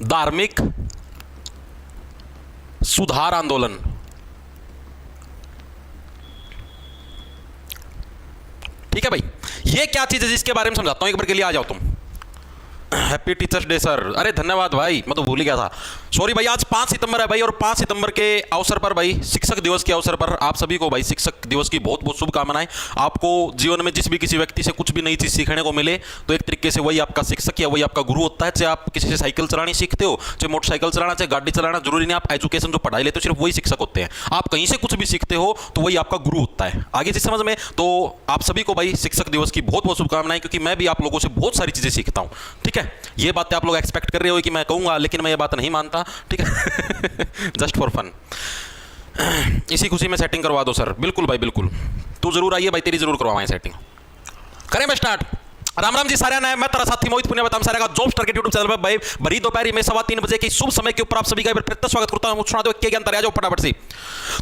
धार्मिक सुधार आंदोलन। ठीक है भाई, ये क्या चीज है जिसके बारे में समझाता हूं, एक बार के लिए आ जाओ तुम। हैप्पी टीचर्स डे सर, अरे धन्यवाद भाई, मैं तो भूल ही गया था, सॉरी भाई। आज 5 सितंबर है भाई, और 5 सितंबर के अवसर पर भाई, शिक्षक दिवस के अवसर पर आप सभी को भाई शिक्षक दिवस की बहुत बहुत शुभकामनाएं। आपको जीवन में जिस भी किसी व्यक्ति से कुछ भी नई चीज सीखने को मिले तो एक तरीके से वही आपका शिक्षक या वही आपका गुरु होता है। चाहे आप किसी से साइकिल चलानी सीखते हो, चाहे मोटरसाइकिल चलाना, चाहे गाड़ी चलाना, जरूरी नहीं आप एजुकेशन जो पढ़ाई लेते हो सिर्फ वही शिक्षक होते हैं। आप कहीं से कुछ भी सीखते हो तो वही आपका गुरु होता है। आगे चीज समझ में, तो आप सभी को भाई शिक्षक दिवस की बहुत बहुत शुभकामनाएं, क्योंकि मैं भी आप लोगों से बहुत सारी चीजें सीखता हूं। ठीक है, ये बातें आप लोग एक्सपेक्ट कर रहे हो कि मैं कहूंगा, लेकिन मैं ये बात नहीं मानता। ठीक है जस्ट फॉर फन। इसी खुशी में सेटिंग करवा दो सर। बिल्कुल भाई बिल्कुल, तू जरूर आइए भाई, तेरी जरूर करवाएं सेटिंग। करें मैं स्टार्ट। राम राम जी सारे ना, मैं तेरा साथी मोहित पुनिया बताऊं सारे का जॉब स्टार के यूट्यूब चैनल पर भाई भरी दोपहरी में 3:15 बजे की शुभ समय के ऊपर आप सभी का प्रत्यक्ष स्वागत करता हूं। सुना दो क्या ज्ञान तैयार, जाओ फटाफट से।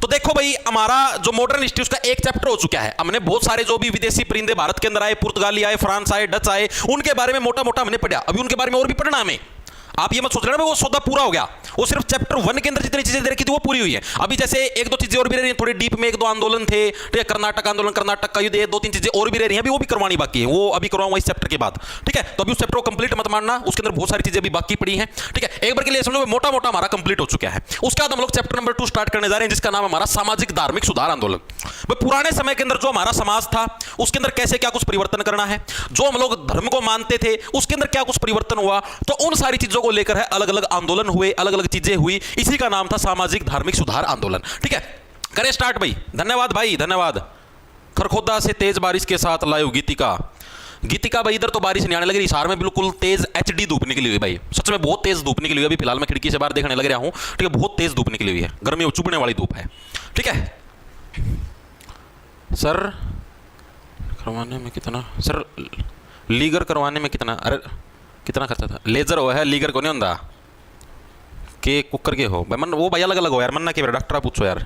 तो देखो भाई, हमारा जो मॉडर्न हिस्ट्री उसका एक चैप्टर हो चुका है। हमने बहुत सारे जो भी विदेशी परिंदे भारत के अंदर आए, पुर्तगाली आए, फ्रांस आए, डच आए, उनके बारे में मोटा मोटा हमने पढ़ा। अभी उनके बारे में और भी पढ़ना हमें। आप ये मत सोच रहे ना वो सौदा पूरा हो गया, वो सिर्फ चैप्टर 1 के अंदर जितनी चीजें दे रखी थी वो पूरी हुई है। अभी जैसे एक दो चीजें और भी रह रही हैं, थोड़ी डीप में एक दो आंदोलन थे, ठीक है, कर्नाटक आंदोलन, कर्नाटक का युद्ध, ये 2-3 चीजें और भी रह रही हैं, अभी वो भी करवानी बाकी है, वो अभी करवाऊंगा इस चैप्टर के बाद। ठीक है, तो अभी उस चैप्टर को कंप्लीट मत मानना, उसके अंदर बहुत सारी चीजें अभी बाकी पड़ी हैं। ठीक है, एक बार के लिए समझो मोटा मोटा हमारा कंप्लीट हो चुका है। उसके बाद हम लोग चैप्टर नंबर 2 स्टार्ट करने जा रहे हैं, जिसका नाम हमारा सामाजिक धार्मिक सुधार आंदोलन। पुराने समय के अंदर जो हमारा समाज था उसके अंदर कैसे क्या कुछ परिवर्तन करना है, जो हम लोग धर्म को मानते थे उसके अंदर क्या कुछ परिवर्तन हुआ, तो उन सारी चीजों को लेकर है अलग अलग आंदोलन हुए, अलग अलग चीजें हुई। इसी का नाम था सामाजिक धार्मिक सुधार आंदोलन। ठीक है, करें स्टार्ट भाई। धन्यवाद भाई, धन्यवाद। खरखोदा से तेज बारिश के साथ लाइव गीतिका। गीतिका भाई इधर तो बारिश नहीं आने लगी, हिसार में बिल्कुल तेज एचडी धूप निकली हुई भाई, सच में बहुत तेज धूप निकली हुई। अभी फिलहाल मैं खिड़की से बाहर देखने लग रहा हूं, ठीक है, बहुत तेज धूप निकली हुई है, गर्मी चुभने वाली धूप है। ठीक है सर, करवाने में कितना सर, लीगर करवाने में कितना, अरे कितना खर्चा था? लेजर हो है, लीगर को नहीं होता के कुकर के हो भाई, मन वो भाई अलग अलग हो यार, मन्ना के डॉक्टर पूछो यार।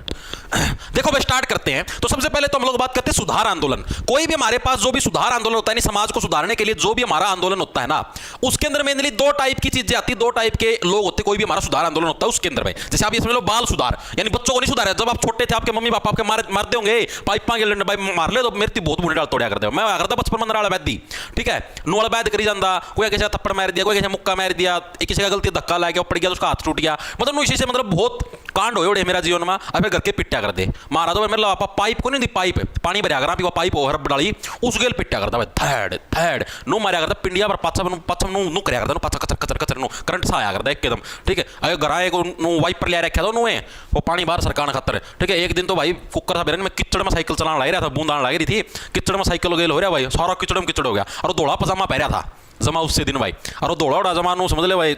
देखो भाई स्टार्ट करते हैं। तो सबसे पहले तो हम लोग बात करते हैं सुधार आंदोलन। कोई भी हमारे पास जो भी सुधार आंदोलन होता है, नहीं समाज को सुधारने के लिए जो भी हमारा आंदोलन होता है ना, उसके अंदर मेनली 2 टाइप की चीजें आती है, 2 टाइप के लोग होते हैं। कोई भी हमारा सुधार आंदोलन होता है उसके अंदर भाई, जैसे आप ये समझ लो बाल सुधार, यानी बच्चों को नहीं सुधारा। जब आप छोटे थे आपके मम्मी पापा आपके मारते होंगे, पाइपा के लंड भाई मार ले तो मेरी बहुत बुरी डाल तोड़िया करते हो। मैं करता बचपन में वाला वैदी, ठीक है, नोल वैद करी जाता, कोई किसी थप्पड़ मार दिया, कोई किसी मुक्का मार दिया, किसी का गलती धक्का ला गया पड़ गया, उसका हाथ टूट गया, मतलब इसी से मतलब बहुत कांड होए मेरा जीवन में। अब घर के पिट्टा कर दे मारा तो मेरे पापा पाइप को नहीं दी, पाइप पानी भरिया करा पीवा, पाइप ओवर डाली उस गेल पिट्टा करता भाई, थैड थैड नो मारिया करता पिंडिया पर पाछा नु करया करता, पाछा कचर कचर कचर नु करंट सा आया करता एकदम। ठीक है, अगर गराए को नु वाइपर ले रखा था नुए वो पानी बाहर सरकाने खातर। ठीक है, एक दिन तो भाई कुकर था बेरन में, किचड़ में साइकिल चलाने लग रहा था, बूंद आने लग रही थी, किचड़ में साइकिल गेल हो रहा भाई, सारा किचड़ में किचड़ हो गया, और धोला पजामा पहरा था जमा उससे दिन भाई, और धोला उड़ा जमा नु समझ ले भाई,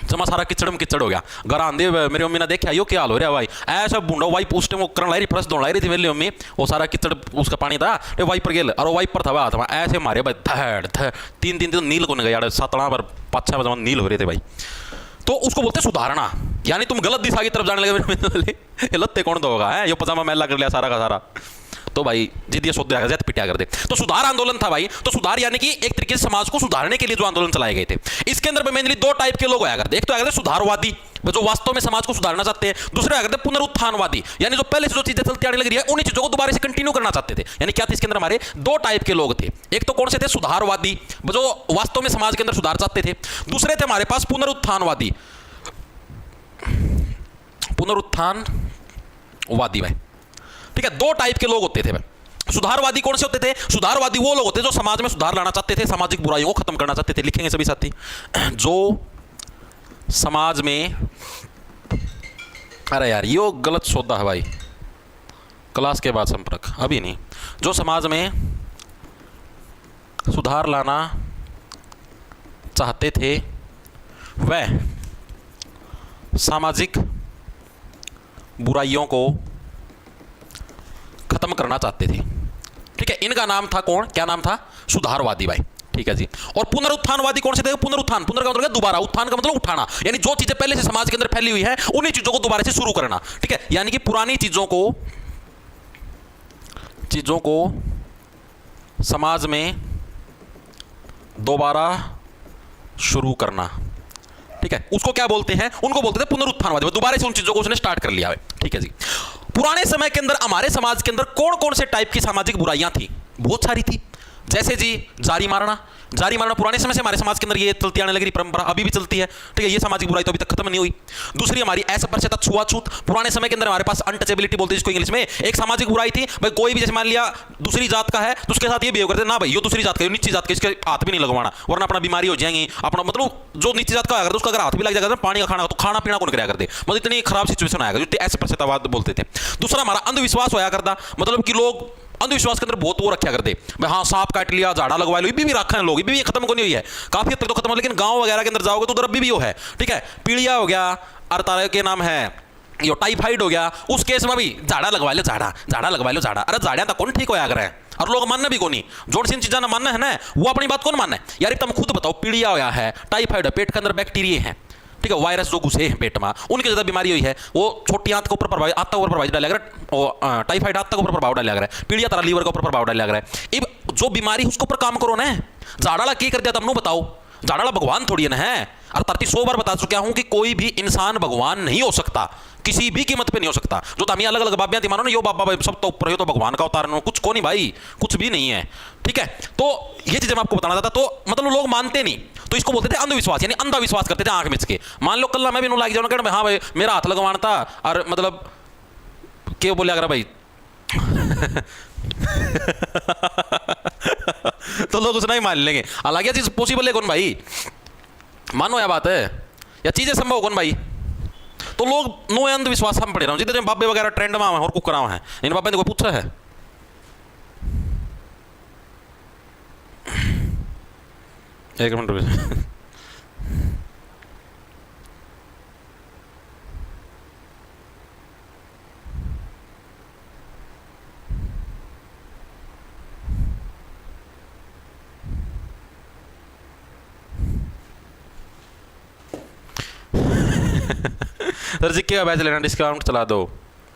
जमा सारा किचड़ में किचड़ हो गया। घर आंदे मेरी मम्मी ने देखा यो क्या हाल हो रहा भाई, ऐसा बूंडा वाइप उस टाइम वो करने लाई रही, फ्रेश धोने लाई रही थी मेरी मम्मी, वो सारा किचड़ उसका पानी था वाइपर गेल, और वो वाइपर था था ऐसे मारे भाई, धैड़ धैड़ 3 दिन तो नील को नहीं गया, 7 पर 5-6 बजे नील हो रहे थे भाई। तो उसको बोलते सुधारना, यानी तुम गलत दिशा की तरफ जाने लगे, लत्ते कौन दोगा है, यो पजामा मैला कर लिया सारा का सारा, तो भाई जिद ये सोच पिटिया कर दे। तो सुधार आंदोलन था भाई। तो सुधार यानी कि एक तरीके से समाज को सुधारने के लिए जो आंदोलन चलाए गए थे, इसके अंदर मेनली 2 टाइप के लोग आया करते। एक तो आया करते सुधारवादी, जो वास्तव में समाज को सुधारना चाहते हैं। दूसरे आया करते पुनरुत्थानवादी, यानी जो पहले से जो चीजें चलती आने लग रही है उन्हीं चीजों को दोबारा से कंटिन्यू करना चाहते थे। यानी क्या था इसके अंदर हमारे 2 टाइप के लोग थे। एक तो कौन से थे? सुधारवादी, जो वास्तव में समाज के अंदर सुधार चाहते थे। दूसरे थे हमारे पास पुनरुत्थानवादी, पुनरुत्थानवादी भाई। ठीक है, 2 टाइप के लोग होते थे भाई। सुधारवादी कौन से होते थे? सुधारवादी वो लोग होते जो समाज में सुधार लाना चाहते थे, सामाजिक बुराइयों को खत्म करना चाहते थे। लिखेंगे सभी साथी, जो समाज में, अरे यार यो गलत सौदा है भाई, क्लास के बाद संपर्क अभी नहीं, जो समाज में सुधार लाना चाहते थे वह सामाजिक बुराइयों को खत्म करना चाहते थे। ठीक है, इनका नाम था कौन? क्या नाम था? सुधारवादी भाई। ठीक है जी। और पुनरुत्थानवादी कौन से थे? पुनरुत्थान, पुनर का मतलब दोबारा, उत्थान का मतलब उठाना, यानी जो चीजें पहले से समाज के अंदर फैली हुई है उन्हीं चीजों को दोबारा से शुरू करना। ठीक है, यानी कि पुरानी चीजों को समाज में दोबारा शुरू करना। ठीक है, उसको क्या बोलते हैं, उनको बोलते थे पुनरुत्थानवादी, दोबारा से उन चीजों को उसने स्टार्ट कर लिया है। ठीक है जी। पुराने समय के अंदर हमारे समाज के अंदर कौन कौन से टाइप की सामाजिक बुराइयां थी? बहुत सारी थी। जैसे जी जारी मारना, जारी मारना पुराने समय से हमारे समाज के अंदर ये चलती आने लगी परंपरा, अभी भी चलती है। ठीक है, ये सामाजिक बुराई तो अभी तक खत्म नहीं हुई। दूसरी हमारी अस्पृश्यता, छुआछूत, पुराने समय के अंदर हमारे पास अनटचेबिलिटी बोलते हैं जिसको इंग्लिश में, एक सामाजिक बुराई थी। भाई कोई भी जैसे मान लिया दूसरी जात का है तो उसके साथ ये बिहेव करते ना, भाई ये दूसरी जात का, नीची जात का, इसके हाथ भी नहीं लगवाना वरना अपना बीमारी हो जाएंगी, अपना मतलब जो नीची जात का अगर उसका अगर हाथ भी लग जाएगा पानी का खाना तो खाना पीना कौन कराया करते, मतलब इतनी खराब सिचुएशन आएगा जो अस्पृश्यतावाद बोलते थे। दूसरा हमारा अंधविश्वास होया करता, मतलब कि लोग अंधविश्वास के अंदर बहुत वो रखा करते, भाई हाँ सांप काट लिया, झाड़ा लगवा लो, ये भी रखा है लोग, ये भी खत्म को नहीं हुई है, काफी हद तक तो खत्म हो, लेकिन गांव वगैरह के अंदर जाओगे तो उधर अभी भी वो है। ठीक है, पीलिया हो गया, अरतारा के नाम है यो टाइफाइड हो गया, उस केस में भी झाड़ा लगवा लो, झाड़ा झाड़ा लगवा लो, झाड़ा, अरे झाड़ा तक कौन ठीक होया कर रहे हैं और लोग मानना भी कौन, जोड़ सी चीजा ना मानना है ना, वो अपनी बात कौन मानना है यार। तुम खुद बताओ, पीलिया होया है, टाइफाइड है, पेट के अंदर बैक्टीरिया है, ठीक है, वायरस जो घुसे हैं पेट में, उनकी ज्यादा बीमारी हुई है, वो छोटी आंत के ऊपर प्रभाव, आंत के ऊपर प्रभाव डालेगा, टाइफाइड आंत के ऊपर प्रभाव डालेगा, पीलिया तारा लीवर के ऊपर प्रभाव डालेगा। अब जो बीमारी उसके ऊपर काम करो ना, झाड़ाला की कर दिया तुमने बताओ, झाड़ाला भगवान थोड़ी ना है। और 100 बार बता चुका हूं कि कोई भी इंसान भगवान नहीं हो सकता, किसी भी कीमत पे नहीं हो सकता। जो तामी अलग अलग बाबियां थी मानो ना, यो बाबा भाई सब तो ऊपर है तो भगवान का अवतार, कुछ को नहीं भाई, कुछ भी नहीं है। ठीक है, तो ये चीजें मैं आपको बताना चाहता, तो मतलब लोग मानते नहीं, तो इसको बोलते थे अंधविश्वास, यानी अंधा विश्वास करते थे आंख मिच के। मान लो कल मैं भी लाग जाऊँ कहना हाँ भाई मेरा हाथ लगवाना था, और मतलब क्यों बोले अगर भाई तो लोग उसने ही मान लेंगे। हालांकि चीज पॉसिबल है कौन भाई, मानो यह बात है, या चीजें संभव कौन भाई, तो लोग नो अंधविश्वास हम पड़े रहे जितने बाबे वगैरह ट्रेंड में और कुछ करावा है, इन बाबे ने कोई पूछा है? एक मिनट सर जी क्या बैच लेना, डिस्काउंट चला दो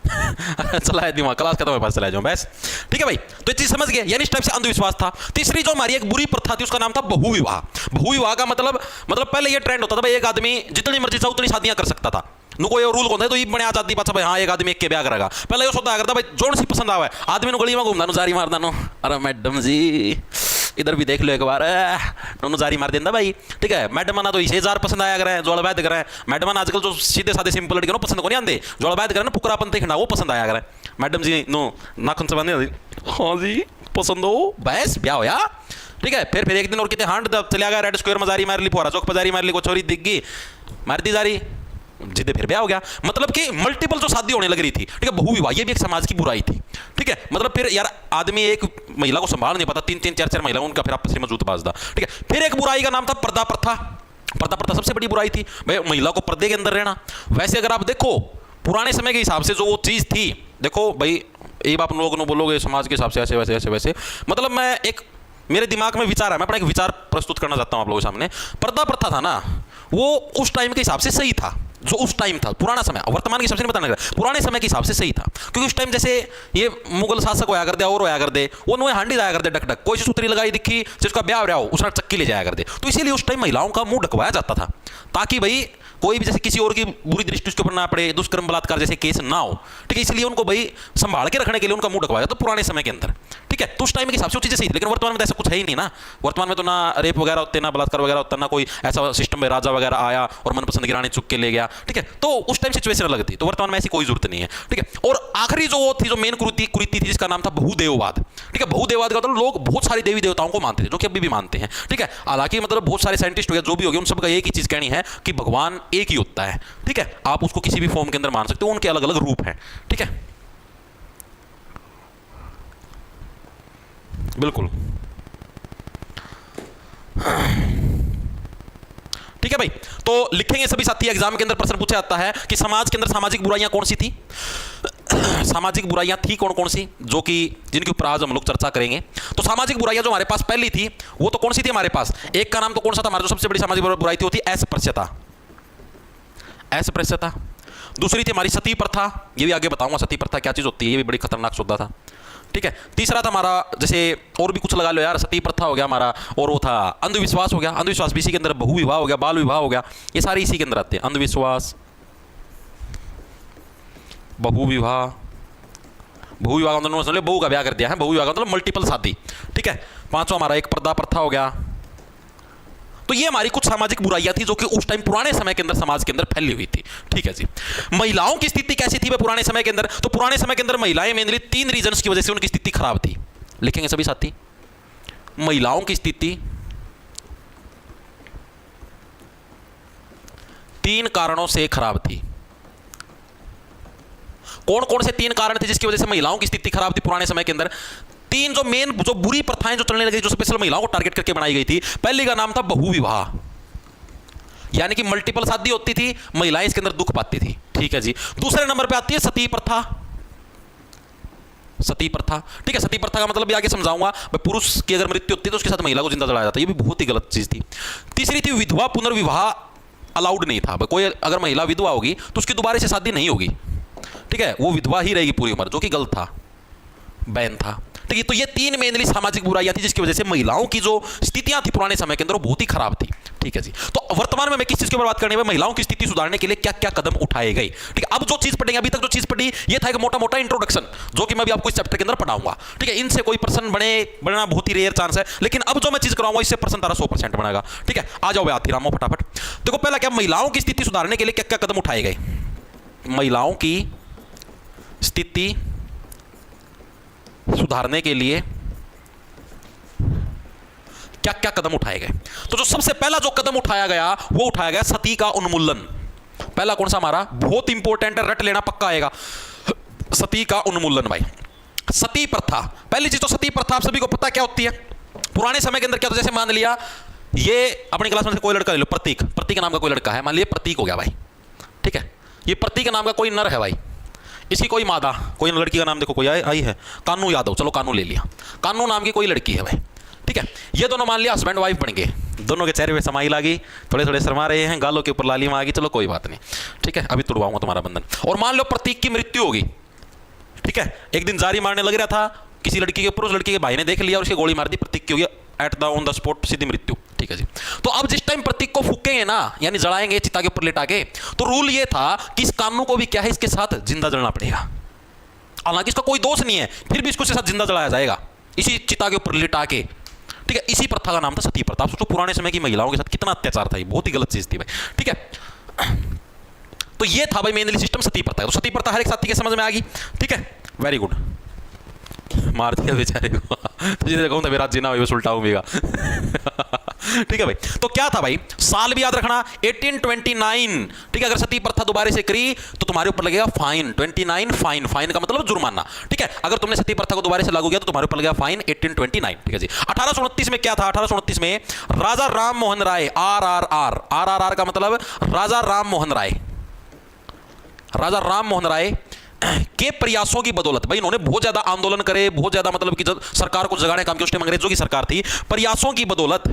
चलाया दिमाग, क्लास खत्म है पास चला जाऊं बस। ठीक है भाई, तो ये चीज समझ गए, यानी इस टाइप से अंधविश्वास था। तीसरी जो हमारी एक बुरी प्रथा थी उसका नाम था बहुविवाह। बहुविवाह का मतलब पहले ये ट्रेंड होता था भाई एक आदमी जितनी मर्जी चाहे उतनी शादियां कर सकता था, नु कोई रूल कौन है, तो ये बने आजादी पाछा भाई हाँ एक आदमी एक के ब्याह करेगा। पहले ये सोचा करता भाई जोन सी पसंद आवे आदमी ने गली में घूमना जारी मारदा नो, अरे मैडम जी इधर भी देख लो एक बार, दोनों जारी मार देंदा भाई। ठीक है, मैडम ना तो इसे जार पसंद आया करे, जोड़ बैठ करे, मैडम आजकल जो सीधे साधे सिंपल लड़के नो पसंद को नहीं आते, जोड़ बैठ करे ना पुकरापन देखना वो पसंद आया करे। मैडम जी नो नाखून से बांधे, हाँ जी पसंद हो, बस ब्याह होया। ठीक है, फिर एक दिन और कितने हांड चले गया, रेड स्क्वायर में जारी मार ली, फोरा चौक पर जारी मार ली, कोई छोरी दिख गई मार दी जारी, जिद्दे फिर ब्याह हो गया। मतलब कि मल्टीपल जो शादी होने लग रही थी। ठीक है, बहुविवाह ये भी एक समाज की बुराई थी। ठीक है, मतलब फिर यार आदमी एक महिला को संभाल नहीं पाता, 3-3 4-4 महिला उनका फिर आपस में मौजूद बाजदा। ठीक है, फिर एक बुराई का नाम था पर्दा प्रथा। पर्दा प्रथा सबसे बड़ी बुराई थी भाई, महिला को पर्दे के अंदर रहना। वैसे अगर आप देखो पुराने समय के हिसाब से जो वो चीज थी, देखो भाई ये आप लोग बोलोगे समाज के हिसाब से ऐसे वैसे ऐसे वैसे, मतलब मैं एक मेरे दिमाग में विचार है, मैं अपना एक विचार प्रस्तुत करना चाहता हूं आप लोगों के सामने। पर्दा प्रथा था ना, वो उस टाइम के हिसाब से सही था, जो उस टाइम था पुराना समय, वर्तमान के हिसाब से नहीं बताना, पुराने समय के हिसाब से सही था। क्योंकि उस टाइम जैसे ये मुगल शासक होया कर दे और होया कर दे, वो नोए हांडी जाया कर दे डक डक, कोई सूत्री लगाई दिखी जिसका ब्याह हो रहा हो उसने चक्की ले जाया कर दे, तो इसीलिए उस टाइम महिलाओं का मुंह ढकवाया जाता था, ताकि भाई कोई भी जैसे किसी और की बुरी दृष्टि उसके ऊपर ना पड़े, दुष्कर्म बलात्कार जैसे केस ना हो। ठीक है, इसलिए उनको भाई संभाल के रखने के लिए उनका मुंह ढकवाया जाता पुराने समय के अंदर। ठीक है, तो उस टाइम के हिसाब से वो चीजें सही थी, लेकिन वर्तमान में ऐसा कुछ है ही नहीं ना। वर्तमान में तो ना रेप वगैरह होते, ना बलात्कार वगैरह होता, ना कोई ऐसा सिस्टम में राजा वगैरह आया और मनपसंद की रानी चुक के ले गया। ठीक है, तो उस टाइम सिचुएशन अलग थी, तो वर्तमान में ऐसी कोई जरूरत नहीं है। ठीक है, और आखिरी जो वो थी, जो मेन कुरीति थी, जिसका नाम था बहुदेववाद। ठीक है, बहुदेववाद का मतलब लोग बहुत सारे देवी देवताओं को मानते थे, जो कि अभी भी मानते हैं। ठीक है, हालांकि मतलब बहुत सारे साइंटिस्ट हो गए जो भी हो गए, उन सबका एक ही चीज कहनी है कि भगवान एक ही होता है। ठीक है, आप उसको किसी भी फॉर्म के अंदर मान सकते हो, उनके अलग अलग रूप हैं। ठीक है, बिल्कुल ठीक है भाई। तो लिखेंगे सभी साथी, एग्जाम के अंदर प्रश्न पूछा जाता है कि समाज के अंदर सामाजिक बुराइयां कौन सी थी, सामाजिक बुराइयां थी कौन कौन सी, जो कि जिनके ऊपर आज हम लोग चर्चा करेंगे। तो सामाजिक बुराइयां जो हमारे पास पहली थी वो तो कौन सी थी हमारे पास, एक का नाम तो कौन सा था हमारा, जो सबसे बड़ी सामाजिक बुराई थी होती अस्पृश्यता। दूसरी थी हमारी सती प्रथा, ये भी आगे बताऊंगा सती प्रथा क्या चीज होती है, ये भी बड़ी खतरनाक सौदा था। ठीक है। तीसरा था हमारा, जैसे और भी कुछ लगा लो यार, सती प्रथा हो गया हमारा, और वो था अंधविश्वास हो गया, अंधविश्वास भी इसी के अंदर, बहु विवाह हो गया, बाल विवाह हो गया, ये सारे इसी के अंदर आते हैं। अंधविश्वास, बहु विवाह, बहु विवाह का मतलब बहू का ब्याह कर दिया है, बहु विवाह का मतलब मल्टीपल शादी, ठीक है। पांचवा हमारा एक पर्दा प्रथा हो गया। तो ये हमारी कुछ सामाजिक बुराइयां थी जो कि उस टाइम पुराने समय के अंदर समाज के अंदर फैली हुई थी, ठीक है जी। महिलाओं की स्थिति कैसी थी पुराने समय के अंदर? तो पुराने समय के अंदर महिलाएं मेनली 3 रीजंस की वजह से उनकी स्थिति खराब थी। लिखेंगे सभी साथी, महिलाओं की स्थिति 3 कारणों से खराब थी। कौन कौन से 3 कारण थे जिसकी वजह से महिलाओं की स्थिति खराब थी पुराने समय के अंदर? 3 जो मेन, जो बुरी प्रथाएं जो चलने लगी, जो स्पेशल महिलाओं को टारगेट करके बनाई गई थी। पहली का नाम था बहु विवाह, यानी कि मल्टीपल शादी होती थी, महिलाएं इसके अंदर दुख पाती थी, ठीक है जी। दूसरे नंबर पे आती है सती प्रथा। सती प्रथा, ठीक है। सती प्रथा का मतलब भी आगे समझाऊंगा। पुरुष की अगर मृत्यु होती है तो उसके साथ महिला को जिंदा जलाया जाता है, ये भी बहुत ही गलत चीज थी। तीसरी थी विधवा पुनर्विवाह, अलाउड नहीं था। कोई अगर महिला विधवा होगी तो उसकी दोबारा से शादी नहीं होगी, ठीक है, वो विधवा ही रहेगी पूरी उम्र, जो कि गलत था, बैन था, ठीक है। तो ये 3 मेनली सामाजिक बुराइयां थी जिसकी वजह से महिलाओं की जो स्थितियां थी पुराने समय के अंदर वो बहुत ही खराब थी, ठीक है जी। तो वर्तमान में मैं किस चीज के ऊपर बात करने में, महिलाओं की स्थिति सुधारने के लिए क्या क्या कदम उठाए गए, ठीक है। अब जो चीज पढ़ेंगे, अभी तक जो चीज पढ़ी ये था एक मोटा मोटा इंट्रोडक्शन, जो कि मैं भी आपको इस चैप्टर के अंदर पढ़ाऊंगा, ठीक है। इनसे कोई पर्सन बनना बहुत ही रेयर चांस है, लेकिन अब जो मैं चीज कराऊंगा इससे पर्सन तारा 100% बनेगा, ठीक है। आ जाओ आती रामो फटाफट। देखो पहला क्या, महिलाओं की स्थिति सुधारने के लिए क्या क्या कदम उठाए गए। महिलाओं की स्थिति सुधारने के लिए क्या क्या कदम उठाए गए। तो जो सबसे पहला जो कदम उठाया गया वो उठाया गया सती का उन्मूलन। पहला कौन सा हमारा, बहुत इंपॉर्टेंट है, रट लेना पक्का आएगा, सती का उन्मूलन। भाई सती प्रथा, पहली चीज तो सती प्रथा आप सभी को पता क्या होती है। पुराने समय के अंदर क्या, तो जैसे मान लिया ये अपनी क्लास में से कोई लड़का ले लो, प्रतीक, प्रतीक नाम का कोई लड़का है, मान लिया प्रतीक हो गया भाई, ठीक है। ये प्रतीक नाम का कोई नर है भाई, इसकी कोई मादा, कोई लड़की का नाम देखो कोई आई है, कानू यादव, चलो कानू ले लिया, कानू नाम की कोई लड़की है भाई, ठीक है। ये दोनों मान लिया हस्बैंड वाइफ बन गए, दोनों के चेहरे पे समाई लगी, थोड़े थोड़े शर्मा रहे हैं, गालों के ऊपर लालिमा आ गई, चलो कोई बात नहीं, ठीक है, अभी तुड़वाऊंगा तुम्हारा बंधन। और मान लो प्रतीक की मृत्यु होगी, ठीक है, एक दिन जारी मारने लग रहा था किसी लड़की के ऊपर, उस लड़की के भाई ने देख लिया और उसकी गोली मार दी, प्रतीक की होगी at the on the spot सीधी मृत्यु, ठीक है जी। तो अब जिस टाइम प्रतीक को फूकेंगे ना, यानी जलाएंगे चिता के ऊपर लिटा के, तो रूल ये था कि इस कानून को भी क्या है, इसके साथ जिंदा जलना पड़ेगा। हालांकि इसका कोई दोष नहीं है, फिर भी इसको इसके साथ जिंदा जलाया जाएगा, इसी चिता के ऊपर लिटा के, ठीक है। इसी प्रथा का नाम था सती प्रथा। सोचो पुराने समय की महिलाओं के साथ कितना अत्याचार था, ये बहुत ही गलत चीज थी भाई, ठीक है। तो ये था भाई मेनली सिस्टम सती प्रथा। तो सती प्रथा हर एक साथी के समझ में आ गई, ठीक है, वेरी गुड। मार दिया बेचारे को तो जिसे कहूं था मेरा जीना हुई उल्टा होगा ठीक है भाई। तो क्या था भाई, साल भी याद रखना 1829, ठीक है। अगर सती प्रथा दोबारा से करी तो तुम्हारे ऊपर लगेगा फाइन, 29 फाइन, फाइन का मतलब जुर्माना, ठीक है। अगर तुमने सती प्रथा को दोबारा से लागू किया तो तुम्हारे ऊपर लगेगा फाइन 1829, ठीक है जी। 1829 में क्या था, 1829 में राजा राम मोहन राय, आर का मतलब राजा राम मोहन राय, राजा राम मोहन राय के प्रयासों की बदौलत, भाई इन्होंने बहुत ज्यादा आंदोलन करे, बहुत ज्यादा मतलब कि सरकार को जगाने का काम किया, उस टाइम अंग्रेजों की सरकार थी, प्रयासों की बदौलत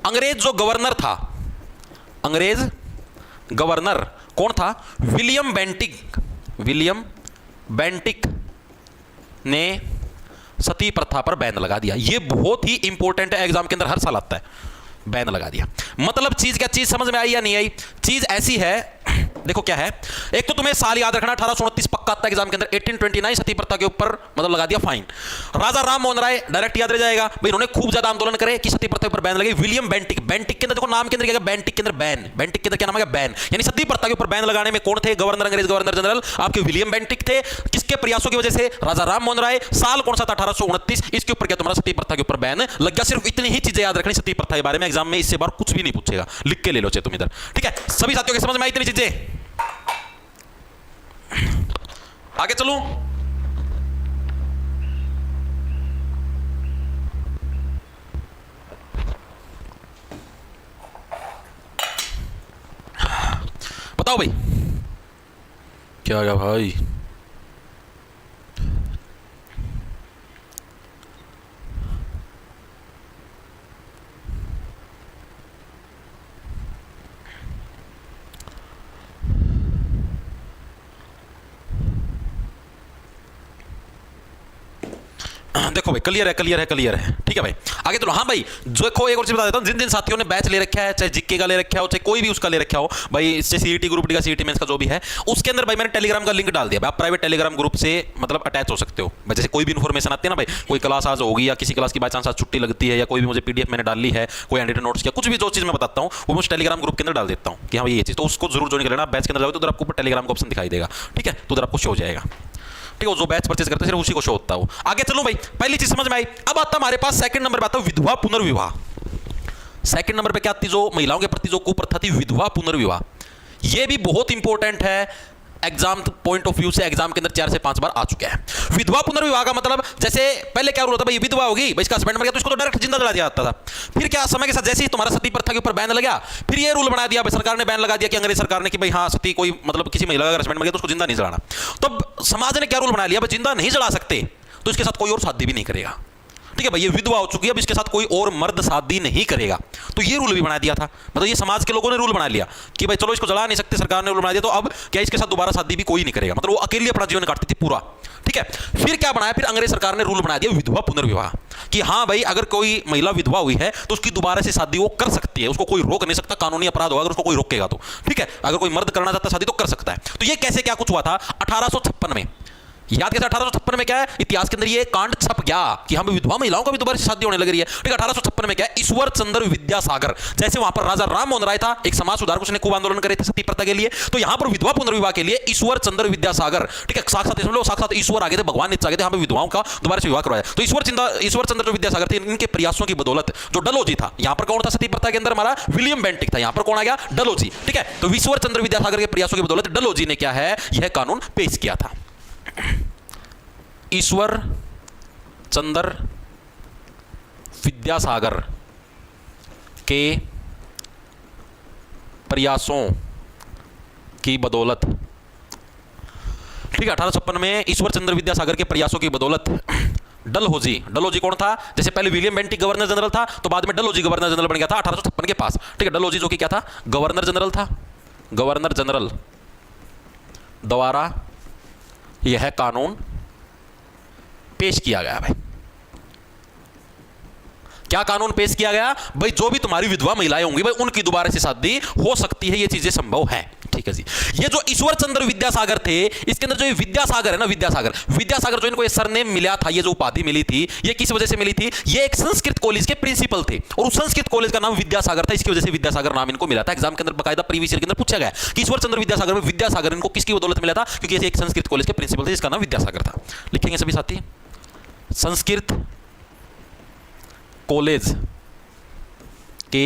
अंग्रेज जो गवर्नर था, अंग्रेज गवर्नर कौन था, विलियम बेंटिक, विलियम बेंटिक ने सती प्रथा पर बैन लगा दिया। यह बहुत ही इंपॉर्टेंट है, एग्जाम के अंदर हर साल आता है, बैन लगा दिया। मतलब चीज क्या, चीज समझ में आई या नहीं आई? चीज ऐसी है, देखो क्या है, एक तो तुम्हें साल याद रखना 1829 पक्का आता है एग्जाम के अंदर, 1829 सती प्रथा के ऊपर मतलब लगा दिया फाइन। राजा राम मोहन राय डायरेक्ट याद रह जाएगा भाई, इन्होंने खूब ज्यादा आंदोलन करे कि सती प्रथा पर बैन लगे। विलियम बेंटिक, बेंटिक के अंदर देखो नाम के अंदर क्या, बेंटिक के अंदर बैन, बेंटिक के अंदर क्या नाम है, बैन, यानी सती प्रथा के ऊपर बैन लगाने में कौन थे, गवर्नर, अंग्रेज गवर्नर जनरल आपके विलियम बेंटिक थे। किसके प्रयासों की वजह से, राजा राम मोहन राय। साल कौन सा था, 1829, इसके ऊपर क्या तुम्हारा सती प्रथा के ऊपर बैन लग गया। सिर्फ इतनी ही चीजें याद रखनी सती प्रथा के बारे में, एग्जाम में इससे बार कुछ भी नहीं पूछेगा, लिख के ले लो चाहे तुम इधर, ठीक है। सभी साथियों के समझ में आई इतनी चीजें? आगे चलूं, बताओ भाई क्या गया भाई? देखो भाई क्लियर है, क्लियर है, क्लियर है, ठीक है भाई। आगे चलो। हाँ भाई देखो एक और चीज बता देता हूँ, जिन जिन साथियों ने बैच ले रखा है, चाहे जीके का ले रखा हो, चाहे कोई भी उसका ले रखा हो भाई, सीईटी ग्रुप डी का, सीईटी मेंस का जो भी है, उसके अंदर भाई मैंने टेलीग्राम का लिंक डाल दिया भाई। आप प्राइवेट टेलीग्राम ग्रुप से मतलब अटैच हो सकते हो भाई। जैसे कोई भी इन्फॉर्मेशन आती है ना भाई, कोई क्लास आज होगी या किसी क्लास की बाय चांस आज छुट्टी लगती है, या कोई भी मुझे पीडीएफ मैंने डाली है, कोई हैंड नोट्स या कुछ भी जो चीज मैं बताता हूँ वो मुझे टेलीग्राम ग्रुप के अंदर डाल देता हूँ कि हाँ ये चीज, तो उसको जरूर ज्वाइन कर लेना। बैच के अंदर जाओगे तो उधर आपको टेलीग्राम का ऑप्शन दिखाई देगा, ठीक है, तो उधर आपको शो हो जाएगा, ठीक है। जो बैच परचेज करते हैं सिर्फ उसी को शो होता है। आगे चलो भाई, पहली चीज समझ में आई। अब आता हमारे पास सेकंड नंबर पे आता है विधवा पुनर्विवाह। सेकंड नंबर पे क्या आती, जो महिलाओं के प्रति जो कुप्रथा थी, विधवा पुनर्विवाह। ये भी बहुत इंपॉर्टेंट है एग्जाम पॉइंट ऑफ व्यू से, एग्जाम के अंदर 4 से 5 बार आ चुका है। विधवा पुनर्विवाह का मतलब, जैसे पहले क्या रूल होता भाई, विधवा होगी भाई, इसका हस्बैंड मर गया तो इसको तो डायरेक्ट जिंदा जला दिया जाता था। फिर क्या समय के साथ जैसे ही तुम्हारा सती प्रथा के ऊपर बैन लगा, फिर ये रूल बना दिया भाई, सरकार ने बैन लगा दिया कि अंग्रेज सरकार ने कि भाई हाँ सती कोई मतलब किसी महिला का हस्बैंड मर गया तो उसको जिंदा नहीं जलाना। तो समाज ने क्या रूल बना लिया भाई, जिंदा नहीं जला सकते तो इसके साथ कोई और शादी भी नहीं करेगा, ठीक है भाई। ये विधवा हो चुकी है, अब इसके साथ कोई और मर्द शादी नहीं करेगा, तो ये रूल भी बना दिया था। मतलब ये समाज के लोगों ने रूल बना लिया कि भाई चलो इसको जला नहीं सकते, सरकार ने रूल बना दिया, तो अब क्या इसके साथ दोबारा शादी भी कोई नहीं करेगा। मतलब वो अकेली अपना जीवन काटती थी पूरा, ठीक है। फिर क्या बनाया, फिर अंग्रेज सरकार ने रूल बना दिया विधवा पुनर्विवाह, कि हाँ भाई अगर कोई महिला विधवा हुई है तो उसकी दोबारा से शादी वो कर सकती है, उसको कोई रोक नहीं सकता, कानूनी अपराध होगा अगर उसको कोई रोकेगा तो, ठीक है। अगर कोई मर्द करना चाहता है शादी तो कर सकता है। तो ये कैसे क्या कुछ हुआ था 1856 में, याद कैसे 1856 में क्या है, इतिहास के अंदर ये कांड छप गया कि हम विधवा महिलाओं का भी दोबारा शादी होने लग रही है, ठीक है। 1856 में क्या है, ईश्वर चंद्र विद्यासागर, जैसे वहां पर राजा राम मोहन राय था, एक समाज सुधारक, उसने खूब आंदोलन करे थे सती प्रथा के लिए, तो यहां पर विधवा पुनर्विवाह के लिए ईश्वर चंद्र विद्यासागर, ठीक है, साक्षात इसमें साक्षात ईश्वर आगे थे, भगवान नीचे आगे थे, हमें विधवाओं का दोबारा से विवाह करवाया। तो ईश्वर चंद्र विद्यासागर थे, इनके प्रयासों की बदौलत जो डलहौजी था, यहां पर कौन था सती प्रथा के अंदर, हमारा विलियम बेंटिक था, यहां पर कौन आ गया, डलहौजी, ठीक है। तो ईश्वर चंद्र विद्यासागर के प्रयासों की बदौलत डलहौजी ने क्या है, यह कानून पेश किया था। ईश्वर चंद्र विद्यासागर के प्रयासों की बदौलत, ठीक है, 1856 में ईश्वर चंद्र विद्यासागर के प्रयासों की बदौलत डलहौजी कौन था, जैसे पहले विलियम बेंटिक गवर्नर जनरल था, तो बाद में डलहौजी गवर्नर जनरल बन गया था 1856 के पास, ठीक है। डलहौजी जो कि क्या था, गवर्नर जनरल था, गवर्नर जनरल द्वारा यह कानून पेश किया गया। भाई क्या कानून पेश किया गया भाई, जो भी तुम्हारी विधवा महिलाएं होंगी भाई उनकी दोबारा से शादी हो सकती है, ये चीजें संभव है, ठीक है जी। ये जो ईश्वर चंद्र विद्यासागर थे, इसके अंदर जो ये विद्यासागर है ना, विद्यासागर जो इनको ये सरनेम मिला था, ये जो उपाधि मिली थी, ये किस वजह से मिली थी, ये एक संस्कृत कॉलेज के प्रिंसिपल थे और उस संस्कृत कॉलेज का नाम विद्यासागर था, इसकी वजह से विद्यासागर नाम इनको मिला था। एग्जाम के अंदर बकायदा प्रीवियस ईयर के अंदर पूछा गया कि ईश्वर चंद्र विद्यासागर में विद्यासागर इनको किसकी बदौलत मिला था, क्योंकि एक संस्कृत कॉलेज के प्रिंसिपल थे जिसका नाम विद्यासागर था। लिखेंगे सभी साथी, संस्कृत कॉलेज के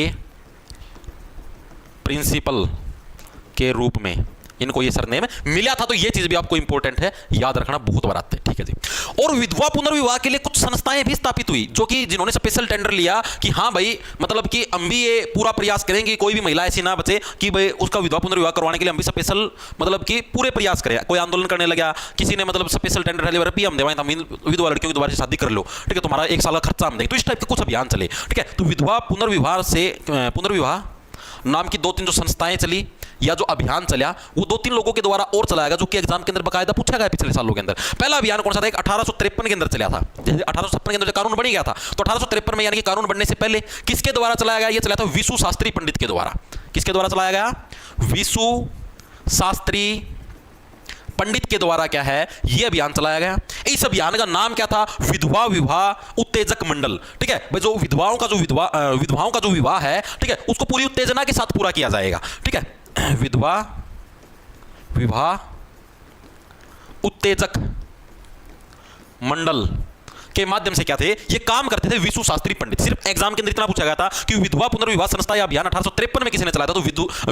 प्रिंसिपल के रूप में इनको ये सरनेम मिला था। तो ये चीज भी आपको इंपॉर्टेंट है, याद रखना, बहुत बार आते हैं, ठीक है जी। और विधवा पुनर्विवाह के लिए कुछ संस्थाएं भी स्थापित हुई, जो कि जिन्होंने स्पेशल टेंडर लिया कि हाँ भाई मतलब कि हम भी ये पूरा प्रयास करेंगे, कोई भी महिला ऐसी ना बचे कि भाई उसका विधवा पुनर्विवाह करवाने के लिए हम भी स्पेशल मतलब कि पूरे प्रयास करें। कोई आंदोलन करने लगा, किसी ने मतलब स्पेशल टेंडर भी हम देवाएं, विधवा लड़कियों की दोबारा से शादी कर लो, ठीक है, तुम्हारा 1 साल का खर्चा हम देंगे, तो इस टाइप के कुछ अभियान चले, ठीक है। तो विधवा पुनर्विवाह नाम की 2-3 जो संस्थाएं चली या जो अभियान चला, वो 2-3 लोगों के द्वारा और चलाया गया, जो कि एग्जाम के अंदर बकायदा पूछा गया पिछले सालों के अंदर। पहला अभियान कौन सा था, 1853 के अंदर चला था, जैसे 1856 के अंदर जो कानून बन गया था, तो 1853 में यानी कि कानून बनने से पहले किसके द्वारा चलाया गया, ये चला था विशु शास्त्री पंडित के द्वारा। किसके द्वारा चलाया गया, विशु शास्त्री पंडित के द्वारा क्या है, यह अभियान चलाया गया। इस अभियान का नाम क्या था, विधवा विवाह उत्तेजक मंडल, ठीक है। भाई जो विधवाओं का जो विवाह है, ठीक है, उसको पूरी उत्तेजना के साथ पूरा किया जाएगा, ठीक है। विधवा विवाह उत्तेजक मंडल के माध्यम से क्या थे, ये काम करते थे विशु शास्त्री पंडित। सिर्फ एग्जाम के अंदर इतना पूछा गया था कि विधवा पुनर्विवाह संस्था या अभियान 1853 में किसी ने चलाया था, तो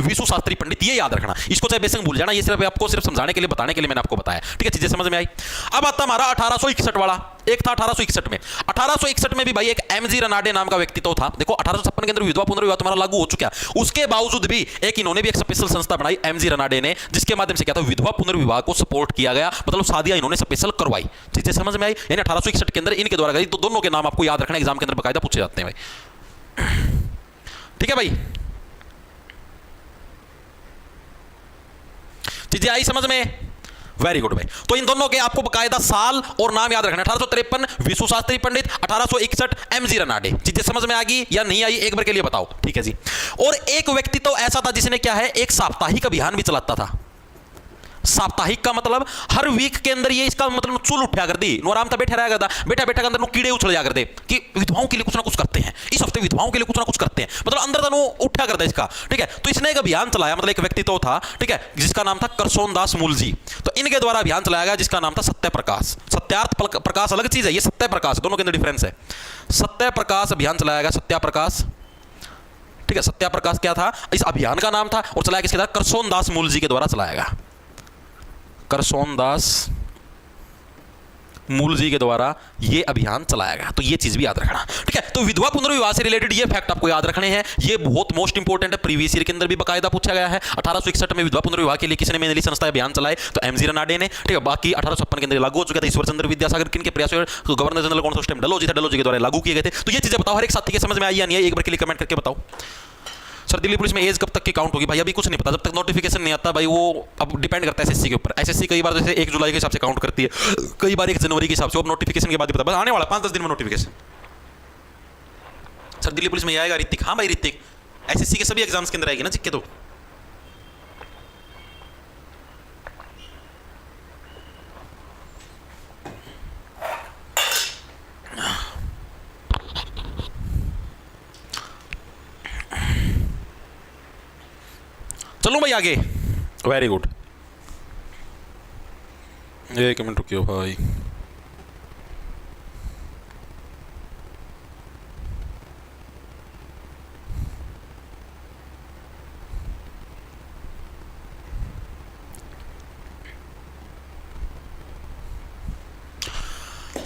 विशु शास्त्री पंडित, ये याद रखना, इसको चाहे बेसिक भूल जाना, ये सिर्फ आपको सिर्फ समझाने के लिए, बताने के लिए मैंने आपको बताया, ठीक है, चीजें समझ में आई। अब आता हमारा 1861 वाला, एक था 1861 में। 1861 में भी भाई एक एमजी रनाडे नाम का व्यक्तित्व था। देखो 1856 के अंदर विधवा पुनर्विवाह तुम्हारा लागू हो चुका है, उसके बावजूद भी इन्होंने भी एक स्पेशल संस्था बनाई एमजी रनाडे ने, जिसके माध्यम से क्या था, विधवा पुनर्विवाह को सपोर्ट किया गया, मतलब शादियां इन्होंने स्पेशल करवाई। चीजें समझ में आई, यानी 1861 के अंदर इनके द्वारा गई। तो दोनों के नाम आपको याद रखना, एग्जाम के अंदर बकायदा पूछे जाते हैं भाई, ठीक है भाई। चीजें आई समझ में। वेरी गुड भाई। तो इन दोनों के आपको बकायदा साल और नाम याद रखना। 1853 विश्व शास्त्री पंडित, 1861 एमजी रनाडे। चीजें समझ में आ गई या नहीं आई एक बार के लिए बताओ, ठीक है जी। और एक व्यक्ति तो ऐसा था जिसने क्या है, एक साप्ताहिक अभियान भी चलाता था। साप्ताहिक का मतलब हर वीक के अंदर ये इसका मतलब चूल उठा कर दी, नो आराम था बैठा रहा करता, बैठा बैठा के अंदर कीड़े उछल जा करते कि विधवाओं के लिए कुछ ना कुछ करते हैं, इस हफ्ते विधवाओं के लिए कुछ ना कुछ करते हैं, मतलब अंदर तनु उठा करता इसका, ठीक है। तो इसने एक अभियान चलाया, मतलब एक व्यक्ति तो था, ठीक है, जिसका नाम था करसोनदास मूलजी। तो इनके द्वारा अभियान चलाया गया जिसका नाम था सत्य प्रकाश। सत्यार्थ प्रकाश अलग चीज है, ये सत्य प्रकाश, दोनों के अंदर डिफरेंस है। सत्य प्रकाश अभियान चलाया गया, सत्याप्रकाश, ठीक है। सत्याप्रकाश क्या था, इस अभियान का नाम था, और चलाया किसके द्वारा, करसोनदास मूलजी के द्वारा चलाया गया। करसोनदास मूलजी के द्वारा ये अभियान चलाया गया। तो ये चीज भी याद रखना, ठीक है। तो विधवा पुनर्विवाह से रिलेटेड ये फैक्ट आपको याद रखने हैं, ये बहुत मोस्ट इंपोर्टेंट है, प्रीवियस ईयर के अंदर भी बकायदा पूछा गया है। 1861 में विधवा पुनर्विवाह के लिए किसने मेनली संस्था अभियान चलाए, तो एमजी रनाडे ने, ठीक है। बाकी 1856 के अंदर लागू हो चुका था, ईश्वर चंद्र विद्यासागर किनके प्रयास, गवर्नर जनरल कौन सा टाइम, डलहौजी था, डलहौजी के द्वारा लागू किए गए थे। तो ये चीजें बताओ, हर एक साथी के समझ में आई या नहीं है, एक बार के लिए कमेंट करके बताओ। सर दिल्ली पुलिस में एज कब तक की काउंट होगी, भाई अभी कुछ नहीं पता, जब तक नोटिफिकेशन नहीं आता भाई, वो अब डिपेंड करता है एसएससी के ऊपर। एसएससी कई बार जैसे 1 जुलाई के हिसाब से काउंट करती है, कई बार 1 जनवरी के हिसाब से, अब नोटिफिकेशन के बाद ही पता, बस आने वाला 5-10 दिन में नोटिफिकेशन। सर दिल्ली पुलिस में आएगा ऋतिक, हाँ भाई ऋतिक, एसएससी के सभी एग्जाम्स के अंदर आएगी ना चिक्के तो। चलो भाई आगे, वेरी गुड। एक मिनट रुकियो भाई,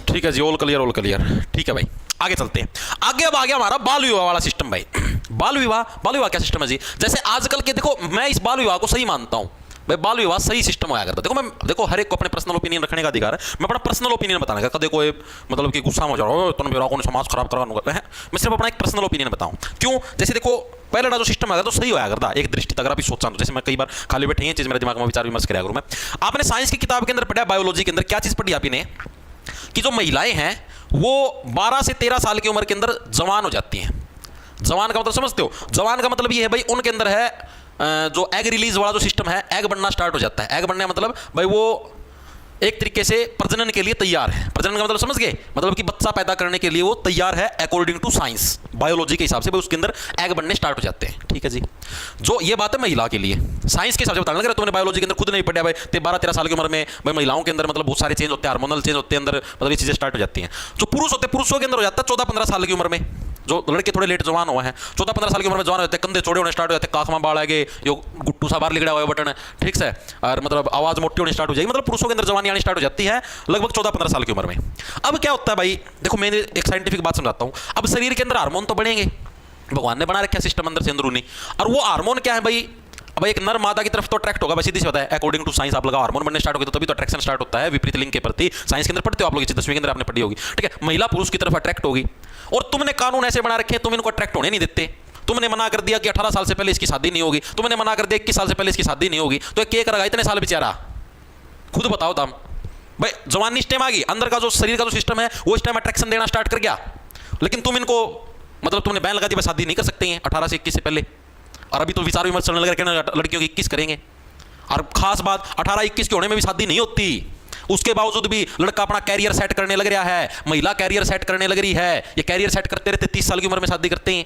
ठीक है जी, ऑल क्लियर ऑल क्लियर, ठीक है भाई। आगे चलते हैं, आगे अब आ गया हमारा बाल विवाह वाला सिस्टम भाई। बाल विवाह क्या सिस्टम है जी, जैसे आजकल के देखो, मैं इस बाल विवाह को सही मानता हूं भाई, बाल विवाह सही सिस्टम आया करता। देखो हर एक को अपने पर्सनल ओपिनियन रखने का अधिकार है, मैं अपना पर्सनल ओपिनियन बताने का, देखो ये मतलब कि गुस्सा हो जाओ तुम विवाह को समाज खराब करवा है, मैं सिर्फ अपना एक पर्सनल ओपिनियन बताऊं। क्यों, जैसे देखो पहले जो सिस्टम आया तो सही होया करता एक दृष्टि, अगर आप सोचा तो, जैसे मैं कई बार खाली बैठे हैं चीज मेरे दिमाग में विचार विमर्श कराया करूं मैं। आपने साइंस की किताब के अंदर पढ़ा, बायोलॉजी के अंदर क्या चीज पढ़ी आपने, कि जो महिलाएं हैं वो 12 से 13 साल की उम्र के अंदर जवान हो जाती हैं। जवान का मतलब समझते हो, जवान का मतलब ये है भाई उनके अंदर है जो एग रिलीज वाला जो सिस्टम है, एग बनना स्टार्ट हो जाता है। एग बनने का मतलब भाई वो एक तरीके से प्रजनन के लिए तैयार है। प्रजनन का मतलब समझ गए, मतलब कि बच्चा पैदा करने के लिए वो तैयार है अकॉर्डिंग टू साइंस, बायोलॉजी के हिसाब से भाई उसके अंदर एग बनने स्टार्ट हो जाते हैं, ठीक है जी। जो ये बात है महिला के लिए, साइंस के हिसाब से बताना लग रहा है, तुमने बायोलॉजी के अंदर खुद नहीं पढ़ा भाई, 12-13 साल की उम्र में भाई महिलाओं के अंदर मतलब बहुत सारे चेंज होते हैं, हार्मोनल चेंज होते हैं अंदर, मतलब ये चीजें स्टार्ट हो जाती हैं। जो पुरुष होते हैं, पुरुषों के अंदर हो जाता है 14-15 साल की उम्र में। जो लड़के थोड़े लेट जवान हुए हैं, 14-15 साल की उम्र में जवान होते हैं, कंधे चौड़े होने स्टार्ट हो जाते हैं, काख में बाल आएंगे, यो गुट्टू सा बाहर लिगड़ा हुआ है बटन, ठीक है, और मतलब आवाज मोटी होनी स्टार्ट हो जाएगी, मतलब पुरुषों के अंदर जवानी आनी स्टार्ट हो जाती है लगभग 14-15 साल की उम्र में। अब क्या होता है भाई, देखो मैं एक साइंटिफिक बात समझाता हूं। अब शरीर के अंदर हार्मोन तो बढ़ेंगे, भगवान ने बना रखा सिस्टम अंदर से अंदरूनी, और वो हार्मोन क्या है भाई, अब एक नर मादा की तरफ तो अट्रैक्ट होगा, बस सीधी सी बात है, अकॉर्डिंग टू साइंस। आप लगा हार्मोन बनने स्टार्ट हो गए तो तभी तो अट्रैक्शन स्टार्ट होता है विपरीत लिंग के प्रति। साइंस के अंदर पढ़ते हो आप लोग, 10वीं के अंदर आपने पढ़ी होगी, ठीक है। महिला पुरुष की तरफ अट्रैक्ट होगी, और तुमने कानून ऐसे बना रखे हैं तुम इनको अट्रैक्ट होने नहीं देते। तुमने मना कर दिया कि 18 साल से पहले इसकी शादी नहीं होगी, तुमने मना कर दिया 21 साल से पहले इसकी शादी नहीं होगी, तो क्या करेगा इतने साल बेचारा, खुद बताओ तुम भाई। जवानी इस टाइम आ गई, अंदर का जो शरीर का जो सिस्टम है वो इस टाइम अट्रैक्शन देना स्टार्ट कर गया, लेकिन तुम इनको मतलब तुमने बैन लगा दी, शादी नहीं कर सकते हैं 18 से 21 से पहले। और अभी तो विचार विमर्श चलने लगा लड़कियों की 21 करेंगे, और खास बात 18-21 के होने में भी शादी नहीं होती, उसके बावजूद भी लड़का अपना कैरियर सेट करने लग रहा है, महिला कैरियर सेट करने लग रही है, ये कैरियर सेट करते रहते 30 साल की उम्र में शादी करते हैं।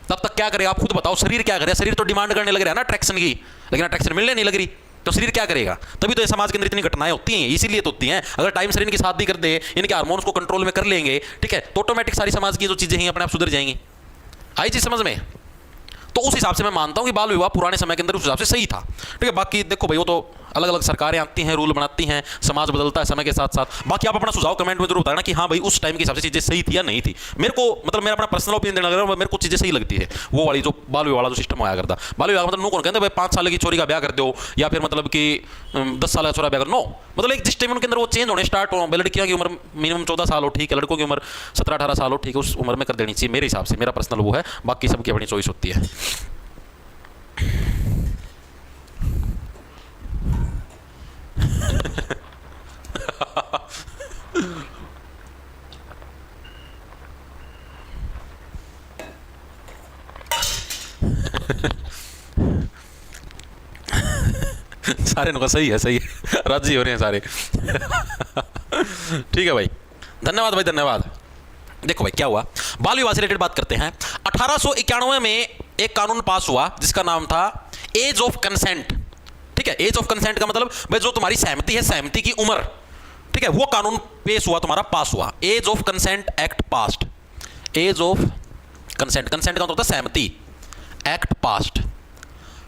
तब तक क्या करेगा आप खुद बताओ, शरीर क्या करेगा, शरीर तो डिमांड करने लग रहा है ना अट्रैक्शन की, लेकिन अट्रैक्शन मिलने नहीं लग रही, तो शरीर क्या करेगा। तभी तो ये समाज के अंदर इतनी घटनाएं होती हैं, इसीलिए तो होती हैं। अगर टाइम से इनकी शादी कर दे, इनके हार्मोन्स को कंट्रोल में कर लेंगे, ठीक है, तो ऑटोमेटिक सारी समाज की जो चीजें हैं अपने आप सुधर जाएंगी। आई चीज समझ में, तो उस हिसाब से मैं मानता हूं कि बाल विवाह पुराने समय के अंदर उस हिसाब से सही था, ठीक है। बाकी देखो भाई वो तो अलग अलग सरकारें आती हैं, रूल बनाती हैं, समाज बदलता है समय के साथ साथ। बाकी आप अपना सुझाव कमेंट में जरूर बताना कि हाँ भाई उस टाइम के हिसाब से चीजें सही थी या नहीं थी। मेरे को मतलब मेरा अपना पर्सनल ओपिनियन देना लग रहा है, मेरे को चीजें सही लगती है वो वाली जो बाल विवाह वाला जो सिस्टम आया करता। बाल विवाह मतलब नो कौन कहते भाई 5 साल की छोरी का ब्याह कर दो, या फिर मतलब कि 10 साल का छोरा ब्याह कर, नो मतलब एक जिस टाइम उनके अंदर वो चेंज होने स्टार्ट हो, लड़कियों की उम्र मिनिमम 14 साल हो, ठीक है, लड़कों की उम्र 17-18 साल हो, ठीक है, उस उम्र में कर देनी चाहिए मेरे हिसाब से, मेरा पर्सनल वो है, बाकी सबकी अपनी चॉइस होती है। सारे नुका सही है, सही है, राजी हो रहे हैं सारे। ठीक है भाई, धन्यवाद भाई, धन्यवाद। देखो भाई क्या हुआ, बाल विवाह से रिलेटेड बात करते हैं। 1891 में एक कानून पास हुआ जिसका नाम था एज ऑफ कंसेंट। ठीक है, एज ऑफ कंसेंट का मतलब भाई जो तुम्हारी सहमति है, सहमति की उम्र, ठीक है, वो कानून पेश हुआ, तुम्हारा पास हुआ। Age of consent act passed. Age of consent, consent का मतलब होता है सहमति, एक्ट पास्ड।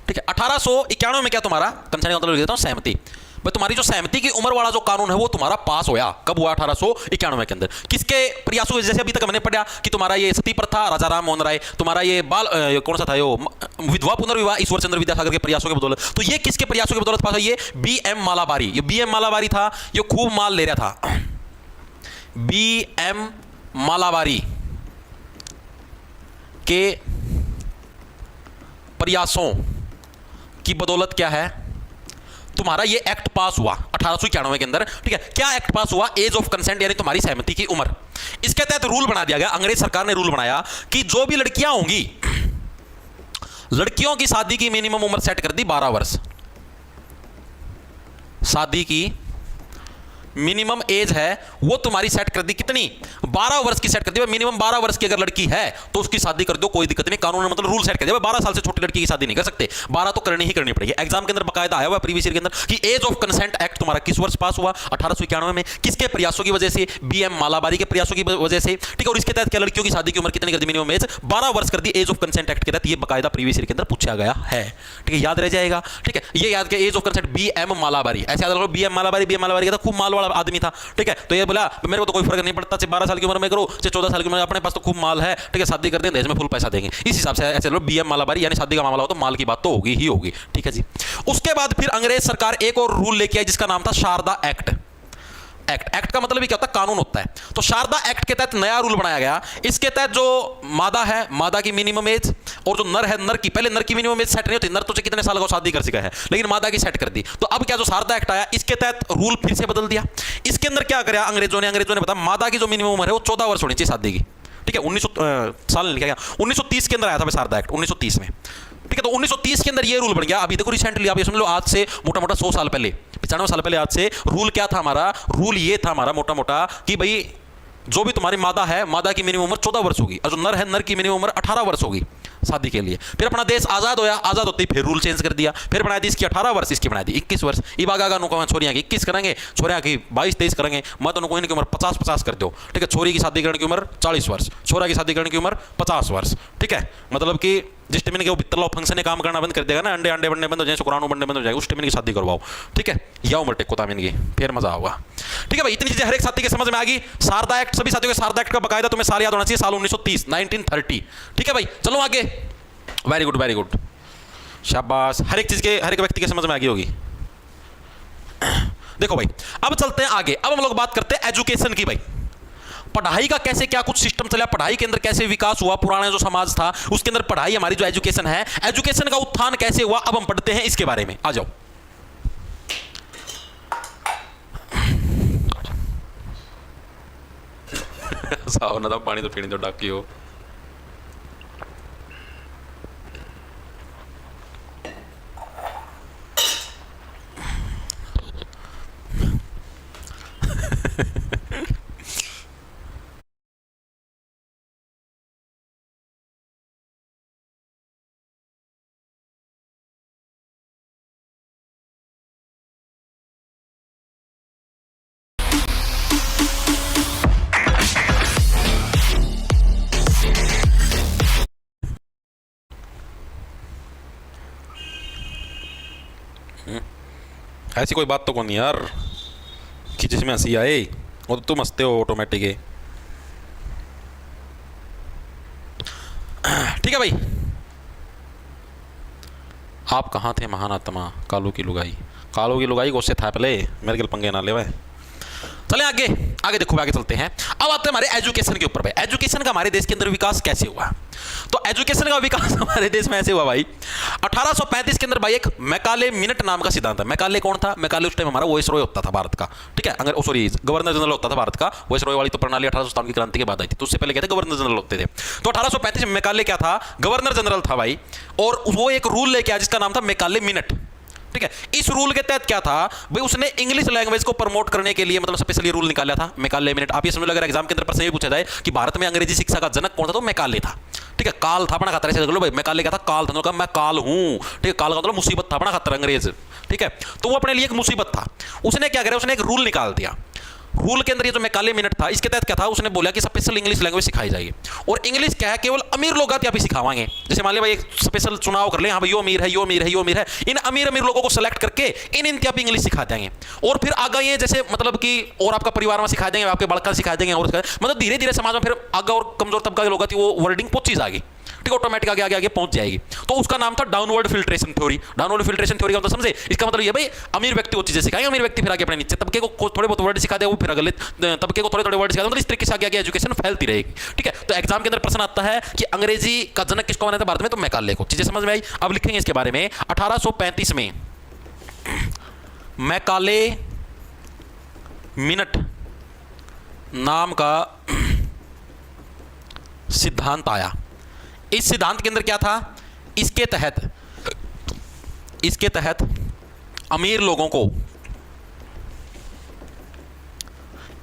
ठीक है, 1891 में क्या तुम्हारा कंसेंट का मतलब लिख देता हूं सहमति। भाई तुम्हारी जो सहमति की उम्र वाला जो कानून है वो तुम्हारा पास होया। कब हुआ? 1891 के अंदर। किसके प्रयासों, जैसे अभी तक मैंने पढ़ा कि तुम्हारा ये सती प्रथा, राजा राम मोहन राय, तुम्हारा ये बाल कौन सा था, यो विधवा पुनर्विवाह ईश्वर चंद्र विद्यासागर के प्रयासों के बदौलत। तो ये किसके प्रयासों की बदौलत पास हुआ? ये BM मालाबारी। ये BM मालाबारी था, ये खूब माल ले रहा था। BM मालाबारी के प्रयासों की बदौलत क्या है, तुम्हारा ये एक्ट पास हुआ 1891 के अंदर। ठीक है, क्या एक्ट पास हुआ? एज ऑफ कंसेंट, यानी तुम्हारी सहमति की उम्र। इसके तहत रूल बना दिया गया, अंग्रेज सरकार ने रूल बनाया कि जो भी लड़कियां होंगी, लड़कियों की शादी की मिनिमम उम्र सेट कर दी 12 वर्ष। शादी की मिनिमम एज है वो तुम्हारी सेट कर दी, कितनी? 12 वर्ष की सेट कर दी। मिनिमम 12 वर्ष की अगर लड़की है तो उसकी शादी कर दो, कोई दिक्कत नहीं। कानून ने मतलब रूल सेट कर दिया, 12 साल से छोटी लड़की की शादी नहीं कर सकते, 12 तो करनी ही करनी पड़ेगी। एग्जाम के अंदर बकायदा आया हुआ प्रीवियस ईयर के अंदर कि एज ऑफ कंसेंट एक्ट तुम्हारा किस वर्ष पास हुआ? 1891 में। किसके प्रयासों की वजह से? BM मालाबारी के प्रयासों की वजह से। ठीक है, और इसके तहत क्या लड़कियों की शादी की उम्र कितनी कर दी? मिनिमम एज 12 वर्ष कर दी एज ऑफ कंसेंट एक्ट के तहत। ये बकायदा प्रीवियस ईयर के अंदर पूछा गया है। ठीक है, याद रह जाएगा। ठीक है, ये याद किया, as of consent BM Malabari, ऐसे याद रखो। BM मालाबारी का खूब माल वाला आदमी था। ठीक है, तो ये बोला मेरे को तो कोई फर्क नहीं पड़ता, चाहे 12 साल की उम्र में करो चाहे 14 साल की उम्र में, अपने पास तो खूब माल है। ठीक है, शादी कर दें, दहेज में फुल पैसा देंगे। इस हिसाब से ऐसे लो BM मालाबारी, यानी शादी का मामला हो तो माल की बात तो होगी ही होगी। ठीक है जी। उसके बाद फिर अंग्रेज सरकार एक और रूल लेके आई जिसका नाम था शारदा एक्ट। एक्ट का मतलब ही क्या होता है? कानून होता है। तो शारदा एक्ट के तहत नया रूल बनाया गया। इसके तहत जो मादा है, मादा की मिनिमम एज, और जो नर है, नर की, पहले नर की मिनिमम एज सेट नहीं होती, नर तो कितने साल का शादी कर सका है, लेकिन मादा की सेट कर दी। तो अब क्या, जो शारदा एक्ट आया इसके तहत रूल फिर से बदल दिया। इसके अंदर क्या कराया अंग्रेजों ने बताया मादा की जो मिनिमम उम्र है वो 14 वर्ष होनी चाहिए शादी की। ठीक है, 1930 के अंदर आया था शारदा एक्ट, 1930 में। ठीक है, तो 1930 के अंदर ये रूल बन गया। अभी देखो रिसेंटली, आप ये समझ लो आज से मोटा मोटा 100 साल पहले, 95 साल पहले आज से रूल क्या था हमारा? रूल ये था हमारा मोटा मोटा कि भाई जो भी तुम्हारी मादा है, मादा की मिनिमम उम्र 14 वर्ष होगी, और जो नर है, नर की मिनिमम उम्र 18 वर्ष होगी शादी के लिए। फिर अपना देश आजाद होया, आजाद होते ही फिर रूल चेंज कर दिया, फिर बना दी इसकी 18 वर्ष, इसकी बना दी 21 वर्ष। इबागा नुका छोरियां की 21 करेंगे, छोरियां की 22-23 करेंगे, मत उनको इनकी उम्र 50-50 कर दो। ठीक है, छोरी की शादी करने की उम्र 40 वर्ष, छोरा की शादी करने की उम्र 50 वर्ष। ठीक है, मतलब कि जिस टाइम वो बित्तला फंक्शन ने काम करना बंद कर देगा ना, अंडे बनने बंद हो जाए, शुक्राणु बनने बंद हो जाए, उस टाइम की शादी करवाओ। ठीक है, या उम्र टेको तामिन की, फिर मजा होगा। ठीक है भाई, इतनी चीजें हर एक साथी के समझ में आ गई। शारदा एक्ट, सभी साथियों के शारदा एक्ट का बकायदा तुम्हें साल याद होना चाहिए, साल 1930, 1930। ठीक है भाई, चलो आगे। वेरी गुड, वेरी गुड, शाबाश। हर एक चीज के, हर एक व्यक्ति के समझ में आ गई होगी। देखो भाई, अब चलते हैं आगे। अब हम लोग बात करते हैं एजुकेशन की। भाई पढ़ाई का कैसे क्या कुछ सिस्टम चला, पढ़ाई के अंदर कैसे विकास हुआ, पुराना जो समाज था उसके अंदर पढ़ाई, हमारी जो एजुकेशन है, एजुकेशन का उत्थान कैसे हुआ, अब हम पढ़ते हैं इसके बारे में। आ जाओ। साव ना पानी तो पीने दो, डाकी हो। ऐसी कोई बात तो कौन यार कि जिसमें हंसी आए, वो तो तुम हंसते हो ऑटोमेटिक है। ठीक है भाई, आप कहाँ थे महान आत्मा? कालू की लुगाई, कालू की लुगाई गोसे था पहले, मेरे के पंगे ना ले। चले आगे, आगे देखो, आगे चलते हैं। अब आते हैं हमारे एजुकेशन के ऊपर भाई। एजुकेशन का हमारे देश के अंदर विकास कैसे हुआ? तो एजुकेशन का विकास हमारे देश में ऐसे हुआ भाई, 1835 के अंदर भाई एक मैकाले मिनट नाम का सिद्धांत है। मैकाले कौन था? मैकाले उस टाइम हमारा वॉइसरॉय होता था भारत का, ठीक है, अगर सॉरी गवर्नर जनरल होता था भारत का। वॉइसरॉय वाली तो प्रणाली 1857 की क्रांति के बाद आई थी, तो उससे पहले क्या थे, गवर्नर जनरल होते थे। तो 1835 में मैकाले क्या था? गवर्नर जनरल था भाई, और वो एक रूल लेके आया जिसका नाम था मैकाले मिनट, ठीक है। इस रूल के तहत क्या था भाई, उसने इंग्लिश लैंग्वेज को प्रमोट करने के लिए मतलब स्पेशली रूल निकाला था, मैकाले मिनट। आप ये समझ लो, अगर एग्जाम के अंदर प्रश्न ये पूछा जाए कि भारत में अंग्रेजी शिक्षा का जनक कौन था, तो मैकाले था, ठीक है। काल था अपना खतरे से, लो भाई मैकाले क्या था? काल था, कहा मैं काल हूं, ठीक है। काल का मतलब मुसीबत था, अपना खतरा अंग्रेज, ठीक है। तो वो अपने लिए एक मुसीबत था। उसने क्या करा, उसने एक रूल निकाल दिया। रूल के अंदर ये जो मैकाले मिनट था, इसके तहत क्या था, उसने बोला कि स्पेशल इंग्लिश लैंग्वेज सिखाई जाएगी, और इंग्लिश क्या है, केवल अमीर लोग यहाँ पे सिखावाएंगे। जैसे मान लिया भाई एक स्पेशल चुनाव कर ले, हाँ भाई यो अमीर है, यो अमीर है, यो अमीर है, इन अमीर अमीर लोगों को सेलेक्ट करके इन यहाँ पे इंग्लिश सिखा देंगे, और फिर आगे ये जैसे मतलब कि और आपका परिवार में सिखा देंगे, आपके बड़का सिखा देंगे, और मतलब धीरे धीरे समाज में फिर आगे और कमजोर तबका के लोग आती वो वर्डिंग पहुंची जाएगी, ठीक, ऑटोमेटिक आगे आगे आगे पहुंच जाएगी। तो उसका नाम था downward filtration theory. Downward filtration theory का मतलब समझे? इसका मतलब ये भाई अमीर व्यक्ति वो चीजें सिखाएंगे, अमीर व्यक्ति फिर आगे अपने नीचे तबके को थोड़े बहुत वर्ड सिखा दे, वो फिर अगले तबके को थोड़े थोड़े वर्ड सिखा दे, मतलब इस तरीके से आगे आगे एजुकेशन फैलती रहेगी, ठीक है। तो एग्जाम के अंदर प्रश्न आता है कि अंग्रेजी का जनक किसको माना था भारत में, तो मैकाले को। चीजें समझ में आई? अब लिखेंगे इसके बारे में। 1835 में मैकाले मिनट नाम का सिद्धांत आया। इस सिद्धांत के अंदर क्या था? इसके तहत अमीर लोगों को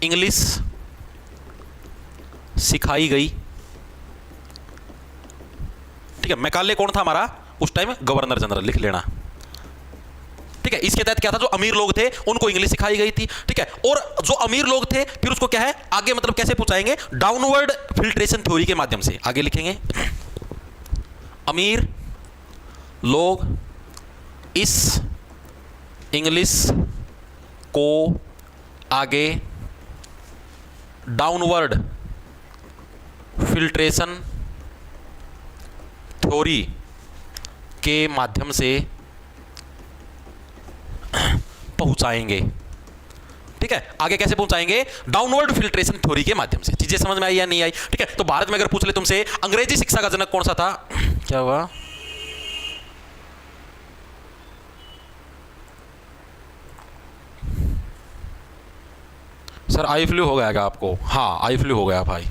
इंग्लिश सिखाई गई, ठीक है। मैकाले कौन था हमारा उस टाइम? गवर्नर जनरल, लिख लेना, ठीक है। इसके तहत क्या था, जो अमीर लोग थे उनको इंग्लिश सिखाई गई थी, ठीक है। और जो अमीर लोग थे फिर उसको क्या है आगे मतलब कैसे पहुंचाएंगे? डाउनवर्ड फिल्ट्रेशन थ्योरी के माध्यम से। आगे लिखेंगे, अमीर लोग इस इंग्लिश को आगे डाउनवर्ड फिल्ट्रेशन थ्योरी के माध्यम से पहुंचाएंगे, ठीक है। आगे कैसे पहुंचाएंगे? डाउनवर्ड फिल्ट्रेशन थ्योरी के माध्यम से। चीजें समझ में आई या नहीं आई? ठीक है। तो भारत में अगर पूछ ले तुमसे अंग्रेजी शिक्षा का जनक कौन सा था, क्या हुआ? सर आई फ्लू हो गया क्या आपको? हाँ आई फ्लू हो गया भाई।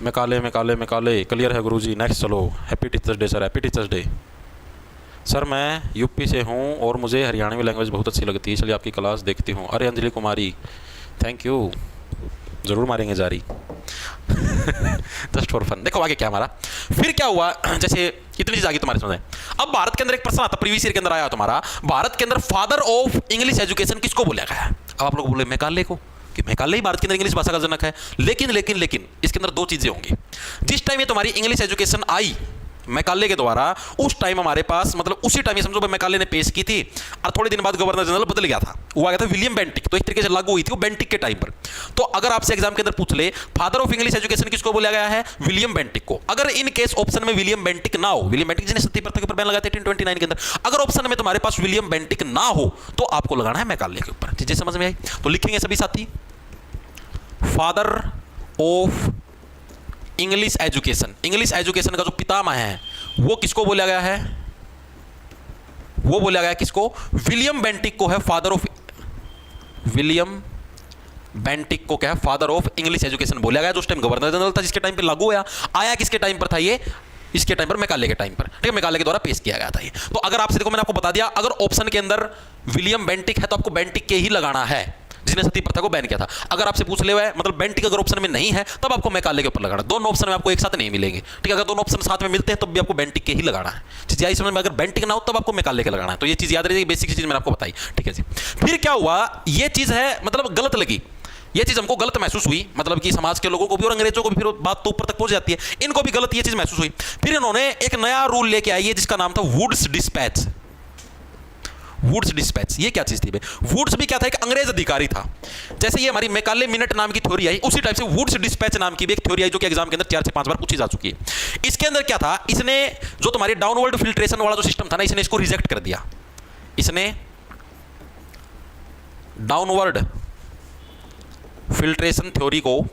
मैकाले मैकाले मैकाले क्लियर है गुरुजी। नेक्स्ट चलो। Happy teachers day sir. Happy teachers day sir. मैं यूपी से हूँ और मुझे हरियाणवी लैंग्वेज बहुत अच्छी लगती है, इसलिए आपकी क्लास देखती हूँ। अरे अंजलि कुमारी थैंक यू, ज़रूर मारेंगे जारी जस्ट फॉर फन। देखो आगे क्या हमारा फिर क्या हुआ, जैसे इतनी चीज आगे तुम्हारे समझ में। अब भारत के अंदर एक प्रश्न आता, प्रीवियस ईयर के अंदर आया तुम्हारा, भारत के अंदर फादर ऑफ इंग्लिश एजुकेशन किसको बोला गया है? अब आप लोग बोले मैकाले को, कि मैकाले ही भारत के अंदर इंग्लिश भाषा का जनक है। लेकिन लेकिन लेकिन इसके अंदर दो चीजें होंगी। जिस टाइम ये तुम्हारी इंग्लिश एजुकेशन आई मैकाले के द्वारा, उस टाइम हमारे पास मतलब उसी टाइम ये समझो मैकाले ने पेश की थी, और थोड़े दिन बाद गवर्नर जनरल बदल गया था, वो आ गया था विलियम बेंटिक। तो इस तरीके से लागू हुई थी वो बेंटिक के टाइम पर। तो अगर आपसे एग्जाम के अंदर पूछ ले फादर ऑफ इंग्लिश एजुकेशन किसको बोला गया है? विलियम बेंटिक को। अगर इन केस ऑप्शन में विलियम बेंटिक ना हो, विलियम बेंटिक जिसने सती प्रथा के ऊपर बैन लगाया था 1829 के अंदर, अगर ऑप्शन में तुम्हारे पास विलियम बेंटिक ना हो तो आपको लगाना है मैकाले के ऊपर। चीजें समझ में आई? तो लिखेंगे सभी साथी, father of English education. English education का जो पितामह है वो किसको बोला गया है? वो बोला गया किसको? विलियम बेंटिक को है फादर ऑफ, विलियम बेंटिक को क्या है फादर ऑफ इंग्लिश एजुकेशन बोला गया, जो उस टाइम गवर्नर जनरल था, जिसके टाइम पे लागू हुआ। आया किसके टाइम पर था ये? इसके टाइम पर, मैकाले के टाइम पर, ठीक है। मैकाले के द्वारा पेश किया गया था ये। तो अगर आपसे देखो मैंने आपको बता दिया, अगर ऑप्शन के अंदर विलियम बेंटिक है तो आपको बेंटिक के ही लगाना है, जिसने सती प्रथा को बैन किया था। अगर आपसे पूछ ले हुआ है मतलब बेंटिक अगर ऑप्शन में नहीं है तब आपको मैकाले के ऊपर लगाना। दोनों ऑप्शन में आपको एक साथ नहीं मिलेंगे, ठीक है। अगर दोनों ऑप्शन साथ में मिलते हैं तब भी आपको बेंटिक के ही लगाना है। चीज यही समझ में, अगर बेंटिक ना हो तब आपको मैकाले के लगाना है। तो ये चीज याद रखिए, बेसिक चीज मैंने आपको बताई, ठीक है जी। फिर क्या हुआ, ये चीज है मतलब गलत लगी, ये चीज हमको गलत महसूस हुई, मतलब कि समाज के लोगों को भी और अंग्रेजों को भी फिर बात तो ऊपर तक पहुंच जाती है, इनको भी गलत ये चीज महसूस हुई। फिर इन्होंने एक नया रूल लेके आई है जिसका नाम था वुड्स डिस्पैच। वुड्स डिस्पैच ये क्या चीज थी? वुड्स भी क्या था? एक अंग्रेज अधिकारी था। जैसे ये हमारी मैकाले मिनट नाम की थ्योरी आई, उसी टाइप से वुड्स डिस्पैच नाम की भी एक थ्योरी आई, जो कि एग्जाम के अंदर 4 से 5 बार पूछी जा चुकी है। इसके अंदर क्या था, इसने जो तुम्हारी डाउनवर्ड फिल्ट्रेशन वाला जो सिस्टम था ना, इसने इसको रिजेक्ट कर दिया। इसने डाउनवर्ड फिल्ट्रेशन थ्योरी को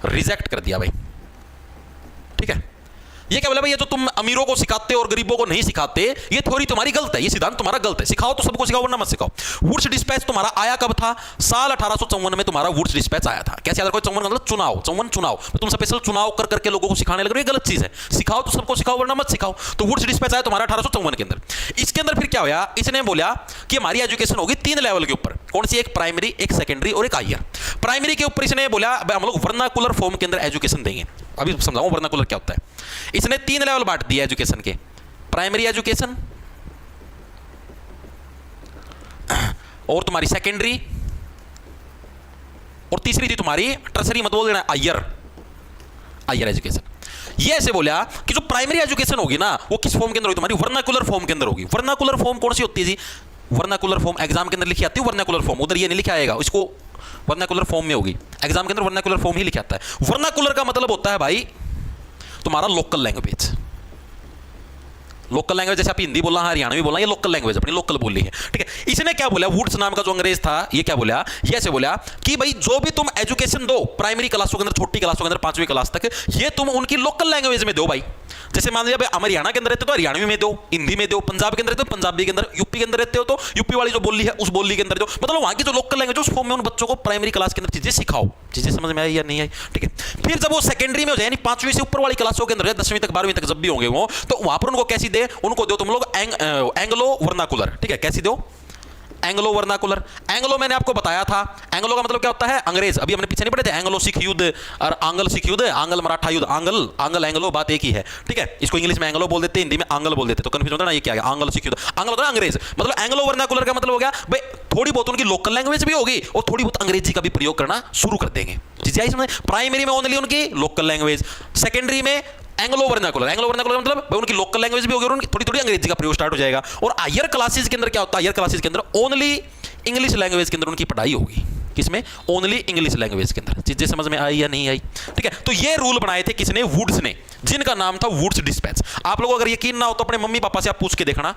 रिजेक्ट कर दिया भाई। ठीक है, ये क्या बोला भाई, ये जो तुम अमीरों को सिखाते हो और गरीबों को नहीं सिखाते, ये थ्योरी तुम्हारी गलत है, ये सिद्धांत तुम्हारा गलत है। सिखाओ तो सबको सिखाओ, वरना मत सिखाओ। वुड्स डिस्पैच तुम्हारा आया कब था? साल 1854 में तुम्हारा वुड्स डिस्पैच आया था। कैसे याद रखो? 54 मतलब चुनाव, 54 चुनाव। तो तुम स्पेशल चुनाव कर करके लोगों को सिखाने लग रहे हो, ये गलत चीज है। सिखाओ तो सबको सिखाओ, वरना मत सिखाओ। तो वुड्स डिस्पैच आया तुम्हारा 1854 के अंदर। इसके अंदर फिर क्या हुआ? इसने बोला कि हमारी एजुकेशन होगी 3 लेवल के ऊपर। कौन सी? एक प्राइमरी, एक सेकेंडरी और एक हायर। प्राइमरी के ऊपर इसने बोला हम लोग वर्नाकुलर फॉर्म के अंदर एजुकेशन देंगे। अभी समझाऊं वर्नाकुलर क्या होता है। इसने 3 लेवल बांट दिया एजुकेशन के। प्राइमरी एजुकेशन और तुम्हारी सेकेंडरी, और तीसरी थी तुम्हारी टर्सरी, मत बोल देना, हायर एजुकेशन। ये ऐसे बोला कि जो प्राइमरी एजुकेशन होगी ना, वो किस फॉर्म के अंदर होगी? तुम्हारी वर्नाकुलर फॉर्म के अंदर होगी। वर्नाकुलर फॉर्म कौन सी होती है जी? वर्नाकुलर फॉर्म एग्जाम के अंदर लिखी आती है। वर्नाकुलर फॉर्म उधर ये नहीं लिखा आएगा, इसको वर्नाकुलर फॉर्म में होगी। एग्जाम के अंदर वर्नाकुलर फॉर्म ही लिखा आता है। वर्नाकुलर का मतलब होता है भाई तुम्हारा लोकल लैंग्वेज। लोकल लैंग्वेज जैसे आप हिंदी बोलना, हरियाणवी बोलना, ये लोकल लैंग्वेज अपनी लोकल बोली है। ठीक है, इसने क्या बोला? वुड्स नाम का जो अंग्रेज था, ये क्या बोला? ये ऐसे बोला कि भाई जो भी तुम एजुकेशन दो प्राइमरी क्लासों के अंदर, छोटी क्लासों के अंदर, 5वीं क्लास तक, ये तुम उनकी लोकल लैंग्वेज में दो भाई। जैसे मान लिया हम हरियाणा के अंदर रहते हो तो हरियाणवी में दो, हिंदी में दो, पंजाब के अंदर रहते हो पंजाबी के अंदर, यूपी के अंदर रहते हो तो यूपी वाली जो बोली है उस बोली के अंदर दो। मतलब वहां की जो लोकल लैंग्वेज, उस फॉर्म में उन बच्चों को प्राइमरी क्लास के अंदर चीजें सिखाओ। चीजें समझ में आई या नहीं आई? ठीक है, फिर जब वो सेकेंडरी में हो जाए, यानी 5वीं से ऊपर वाली क्लासों के अंदर, 10वीं तक 12वीं तक जब भी होंगे वो, तो वहां पर उनको कैसी दे? उनको दो तुम लोग एंग्लो वर्नाकुलर। ठीक है, कैसी दो? Anglo vernacular. एंग्लो मैंने आपको बताया था, एंग्लो का मतलब क्या होता है? अंग्रेज। अभी हमने पीछे नहीं पढ़े थे, एंग्लो सिख युद्ध और आंगल सिख युद्ध, आंगल मराठा युद्ध। आंगल एंग्लो बात एक ही है। ठीक है, इसको इंग्लिश में एंग्लो बोल देते हैं, हिंदी में आंगल बोल देते हैं, तो कंफ्यूजन होता है ना, ये क्या है? आंगल सिख युद्ध। आंगल होता है अंग्रेज। मतलब एंग्लो वर्नाकुलर का मतलब हो गया भाई थोड़ी बहुत उनकी लोकल लैंग्वेज भी होगी और थोड़ी बहुत अंग्रेजी का भी प्रयोग करना शुरू कर देंगे। चीजें आई समझ? प्राइमरी में ओनली उनकी लोकल लैंग्वेज, सेकेंडरी में एंग्लो वर्नाकुलर। एंग्लो वर्नाकुलर मतलब भाई उनकी लोकल लैंग्वेज भी होगी और उनकी थोड़ी थोड़ी अंग्रेजी का प्रयोग स्टार्ट हो जाएगा। और हायर क्लासेस के अंदर क्या होता है? हायर क्लासेस के अंदर ओनली इंग्लिश लैंग्वेज के अंदर उनकी पढ़ाई होगी। किसमें? ओनली इंग्लिश लैंग्वेज के अंदर। चीजें समझ में आई या नहीं आई? ठीक है, तो ये रूल बनाए थे किसने? वुड्स ने, जिनका नाम था वुड्स डिस्पैच। आप लोगों को अगर यकीन ना हो तो अपने मम्मी पापा से आप पूछ के देखना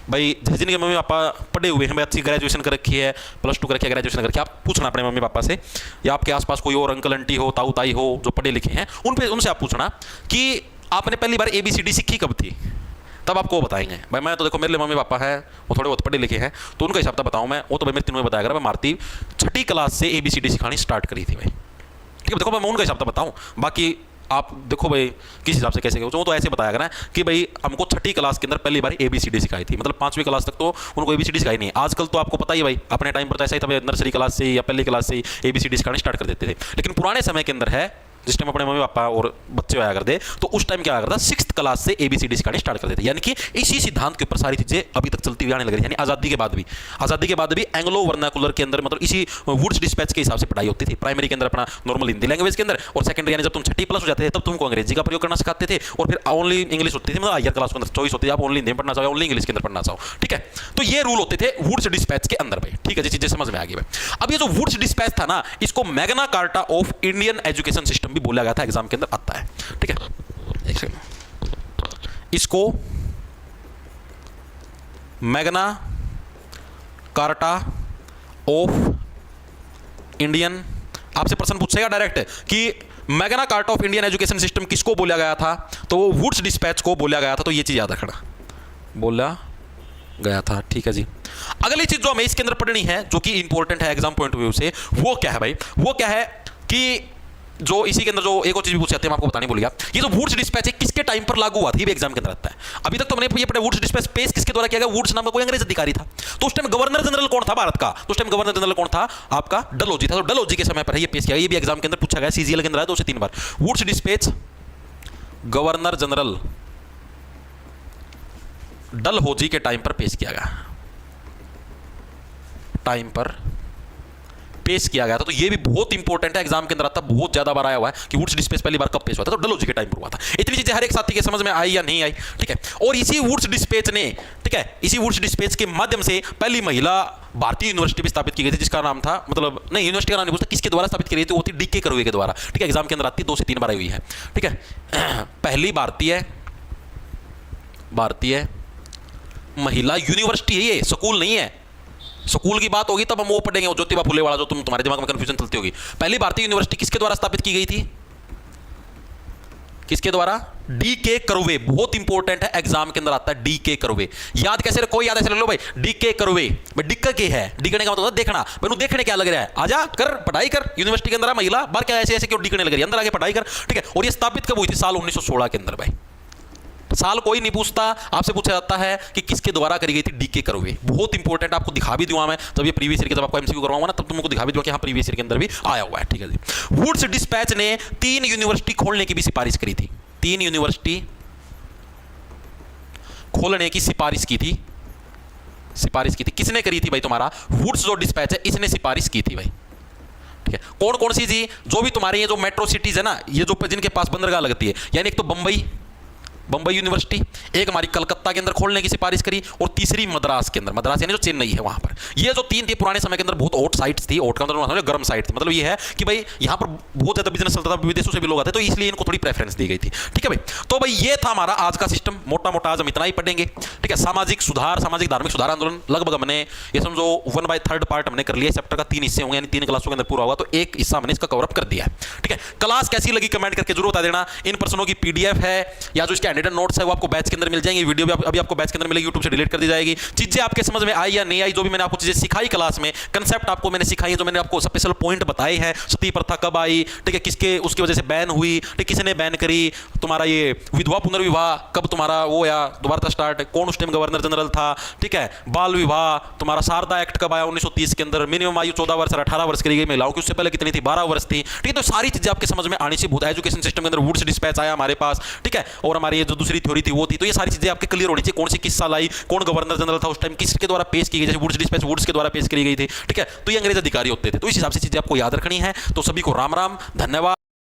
भाई, जिनके मम्मी पापा पढ़े हुए हैं, भाई अच्छी ग्रेजुएशन कर रखी है, +2 कर रखी है, ग्रेजुएशन कर रखी है, आप पूछना अपने मम्मी पापा से, या आपके आसपास कोई और अंकल आंटी हो, ताऊ ताई हो जो पढ़े लिखे हैं, उनसे आप पूछना कि आपने पहली बार ABCD सीखी कब थी, तब आपको बताएंगे। भाई मैं तो देखो मेरे लिए मम्मी पापा है, वो थोड़े बहुत पढ़े लिखे हैं, तो उनका हिसाब बताऊँ मैं, वो तो भाई मेरे तीनों में बताया करा, मैं मारती 6ठी क्लास से ABCD सिखानी स्टार्ट करी थी भाई। ठीक है, देखो मैं उनका हिसाब बताऊँ, बाकी आप देखो भाई किस हिसाब से कैसे, वो तो ऐसे बताया करा कि भाई हमको 6ठी क्लास के अंदर पहली बार ABCD सिखाई थी, मतलब 5वीं क्लास तक तो उनको ABCD सिखाई नहीं। आजकल तो आपको पता ही भाई, अपने टाइम पर तो ऐसा ही था भाई, नर्सरी क्लास से या पहली क्लास से ABCD सिखानी स्टार्ट कर देते थे। लेकिन पुराने समय के अंदर है, जिस टाइम अपने मम्मी पापा और बच्चे आया करते, तो उस टाइम क्या आया करता? 6th क्लास से ABCD सिखानी स्टार्ट कर देते। यानी कि इसी सिद्धांत के ऊपर सारी चीजें अभी तक चलती हुई आने लग रही है। यानी आजादी के बाद भी एंग्लो वर्नाकुलर के अंदर, मतलब इसी वुड्स डिस्पैच के हिसाब से पढ़ाई होती थी। प्राइमरी के अंदर अपना नॉर्मल हिंदी लैंग्वेज के अंदर, और सेकेंडरी यानी जब तुम 6ठी प्लस हो जाते थे तब तुमको अंग्रेजी का प्रयोग करना सिखाते थे, और फिर ओनली इंग्लिश होती थी। मतलब हायर क्लास के अंदर चॉइस होती है, आप ओनली हिंदी में पढ़ना चाहो, ओनली इंग्लिश के अंदर पढ़ना चाहो। ठीक है, तो ये रूल होते थे वुड्स डिस्पैच के अंदर भाई। ठीक है जी, चीजें समझ में आ गई भाई। अब ये जो वुड्स डिस्पैच था ना, इसको Magna carta of Indian education system भी बोला गया था, एग्जाम के अंदर आता है। ठीक है, इसको मैग्ना कार्टा ऑफ इंडियन, आपसे प्रश्न पूछेगा डायरेक्ट कि Magna carta of Indian education system किसको बोला गया था, तो वो वुड्स डिस्पैच को बोला गया था। तो ये चीज याद रखना, बोला गया था। ठीक है जी, अगली चीज जो हमें इसके अंदर पढ़नी है, जो कि इंपॉर्टेंट है एग्जाम पॉइंट ऑफ व्यू से, वो क्या है भाई? वो क्या है कि जो इसी के अंदर जो एक और चीज भी पूछ सकते हैं, मैं आपको बताने भूल गया, ये जो वुड्स डिस्पैच है किसके टाइम पर लागू हुआ था, ये भी एग्जाम के अंदर आता है। अभी तक तो हमने ये पढ़ा वुड्स डिस्पैच पेश किसके द्वारा किया गया? वुड्स नाम का कोई अंग्रेज अधिकारी था। तो उस टाइम गवर्नर जनरल कौन था भारत का? तो उस टाइम गवर्नर जनरल कौन था? आपका डलहौजी था। तो डलहौजी के समय पर ये पेश किया गया, ये भी एग्जाम के अंदर पूछा गया, CGL के अंदर आया 2 से 3 बार। Wood's dispatch governor general Dalhousie के टाइम पर पेश किया गया, टाइम पर पेश किया गया था। तो ये भी बहुत इंपॉर्टेंट है, एग्जाम के अंदर आता, बहुत ज्यादा बार आया हुआ है कि वुड्स डिस्पैच पहली बार कब पेश हुआ था, तो डलहौजी के टाइम पर हुआ था। इतनी चीजें हर एक साथी के समझ में आई या नहीं आई? ठीक है, और इसी वुड्स डिस्पैच ने, ठीक है, इसी वुड्स डिस्पैच के माध्यम से पहली महिला भारतीय यूनिवर्सिटी भी स्थापित की गई थी, जिसका नाम था, मतलब नहीं यूनिवर्सिटी का नाम नहीं पूछता, किसके द्वारा स्थापित की गई थी? वो थी DK करुए के द्वारा। ठीक है, एग्जाम के अंदर आती 2 से 3 बार आई हुई है। ठीक है, पहली भारतीय महिला यूनिवर्सिटी है, ये स्कूल नहीं है, स्कूल की बात होगी तब हम वो पढ़ेंगे, वो ज्योतिबा फुले वाला जो तुम्हारे दिमाग में कंफ्यूजन चलती होगी। पहली भारतीय यूनिवर्सिटी किसके द्वारा स्थापित की गई थी? किसके द्वारा? डी.के. कर्वे। बहुत इंपॉर्टेंट है, एग्जाम के अंदर आता है डी.के. कर्वे। याद कैसे रखो? याद ऐसे रख लो भाई, डी.के. कर्वे। भाई डिक्का के है, डिकने का मतलब होता है देखना। मैंने देखने क्या लग रहा है, आजा कर पढ़ाई कर। यूनिवर्सिटी के अंदर महिला बार क्या ऐसे ऐसे क्यों डिकने लग रही है, अंदर आके पढ़ाई कर, ठीक है। और ये स्थापित कब हुई थी? साल 1916 के अंदर भाई। साल कोई नहीं पूछता, आपसे पूछा जाता है कि किसके द्वारा करी गई थी? डी.के. कर्वे। बहुत इंपॉर्टेंट, आपको दिखा भी दूंगा मैं जब ये प्रीवियस ईयर के, जब आपको एमसीक्यू करवाऊंगा ना, तब तुमको दिखा भी दूंगा कि हाँ प्रीवियस ईयर के अंदर भी आया हुआ है, ठीक है जी। वुड्स डिस्पैच ने 3 यूनिवर्सिटी खोलने की भी सिफारिश करी थी। 3 यूनिवर्सिटी खोलने की सिफारिश की थी। सिफारिश की थी किसने करी थी भाई? तुम्हारा वुड्स जो डिस्पैच है इसने सिफारिश की थी भाई, ठीक है। कौन कौन सी जी? जो भी तुम्हारे ये जो मेट्रो सिटीज है ना, ये जो जिनके पास बंदरगाह लगती है, यानी एक तो बंबई यूनिवर्सिटी, एक हमारी कलकत्ता के अंदर खोलने की सिफारिश करी, और तीसरी मद्रास के अंदर, मद्रास यानी जो चेन्नई है वहां पर। ये जो 3 थी पुराने समय के अंदर बहुत हॉट साइट्स थी। हॉट का मतलब गर्म साइट थी, मतलब ये है कि भाई यहां पर बहुत ज्यादा बिजनेस चलता था, विदेशों से भी लोग आते, तो इसलिए इनको थोड़ी प्रेफरेंस दी गई थी, ठीक है भाई। तो भाई ये था हमारा आज का सिस्टम, मोटा मोटा आज हम इतना ही पढ़ेंगे, ठीक है। सामाजिक सुधार, सामाजिक धार्मिक सुधार आंदोलन लगभग हमने ये समझो 1/3 पार्ट हमने कर लिया। चैप्टर का 3 हिस्से होंगे, यानी 3 क्लासों के अंदर पूरा होगा, तो एक हिस्सा हमने इसका कवर अप कर दिया है, ठीक है। क्लास कैसी लगी कमेंट करके जरूर बता देना। इन प्रश्नों की पीडीएफ है या जो इसके हैंडरेटन नोट्स है वो आपको बैच के अंदर मिल जाएंगे। वीडियो भी अभी आपको बैच के अंदर मिलेगी, यूट्यूब से डिलीट कर दी जाएगी। चीजें आपके समझ में आई या नहीं आई, जो भी मैंने आपको चीजें सिखाई क्लास में, कंसेप्ट आपको मैंने सिखाई, जो मैंने आपको स्पेशल पॉइंट बताए हैं, सती प्रथा कब आई, ठीक है, किसके उसकी वजह से बैन हुई, ठीक, किसने बैन करी, तुम्हारा ये विधवा पुनर्विवाह कब तुम्हारा वो या दोबारा स्टार्ट, कौन उस टाइम गवर्नर जनरल था, ठीक है, बाल विवाह, तुम्हारा शारदा एक्ट कब आया 1930 के अंदर, मिनिमम आयु 14 वर्ष और 18 वर्ष करी गई महिलाओं की, उससे पहले कितनी थी? 12 वर्ष थी, ठीक है। तो सारी चीजें आपके समझ में आनी चाहिए। बहुत एजुकेशन सिस्टम के अंदर वुड्स डिस्पैच आया हमारे पास, ठीक है, और हमारी ये जो दूसरी थ्योरी थी वो थी, तो ये सारी चीजें आपके क्लियर होनी चाहिए। कौन सी किस साल आई, कौन गवर्नर जनरल था उस टाइम, किसके द्वारा पेश की गई, जैसे वुड्स डिस्पैच वुड्स के द्वारा पेश करी गई थी, ठीक है। तो ये अंग्रेज अधिकारी होते थे, तो इस हिसाब से चीजें आपको याद रखनी है। तो सभी को राम राम, धन्यवाद।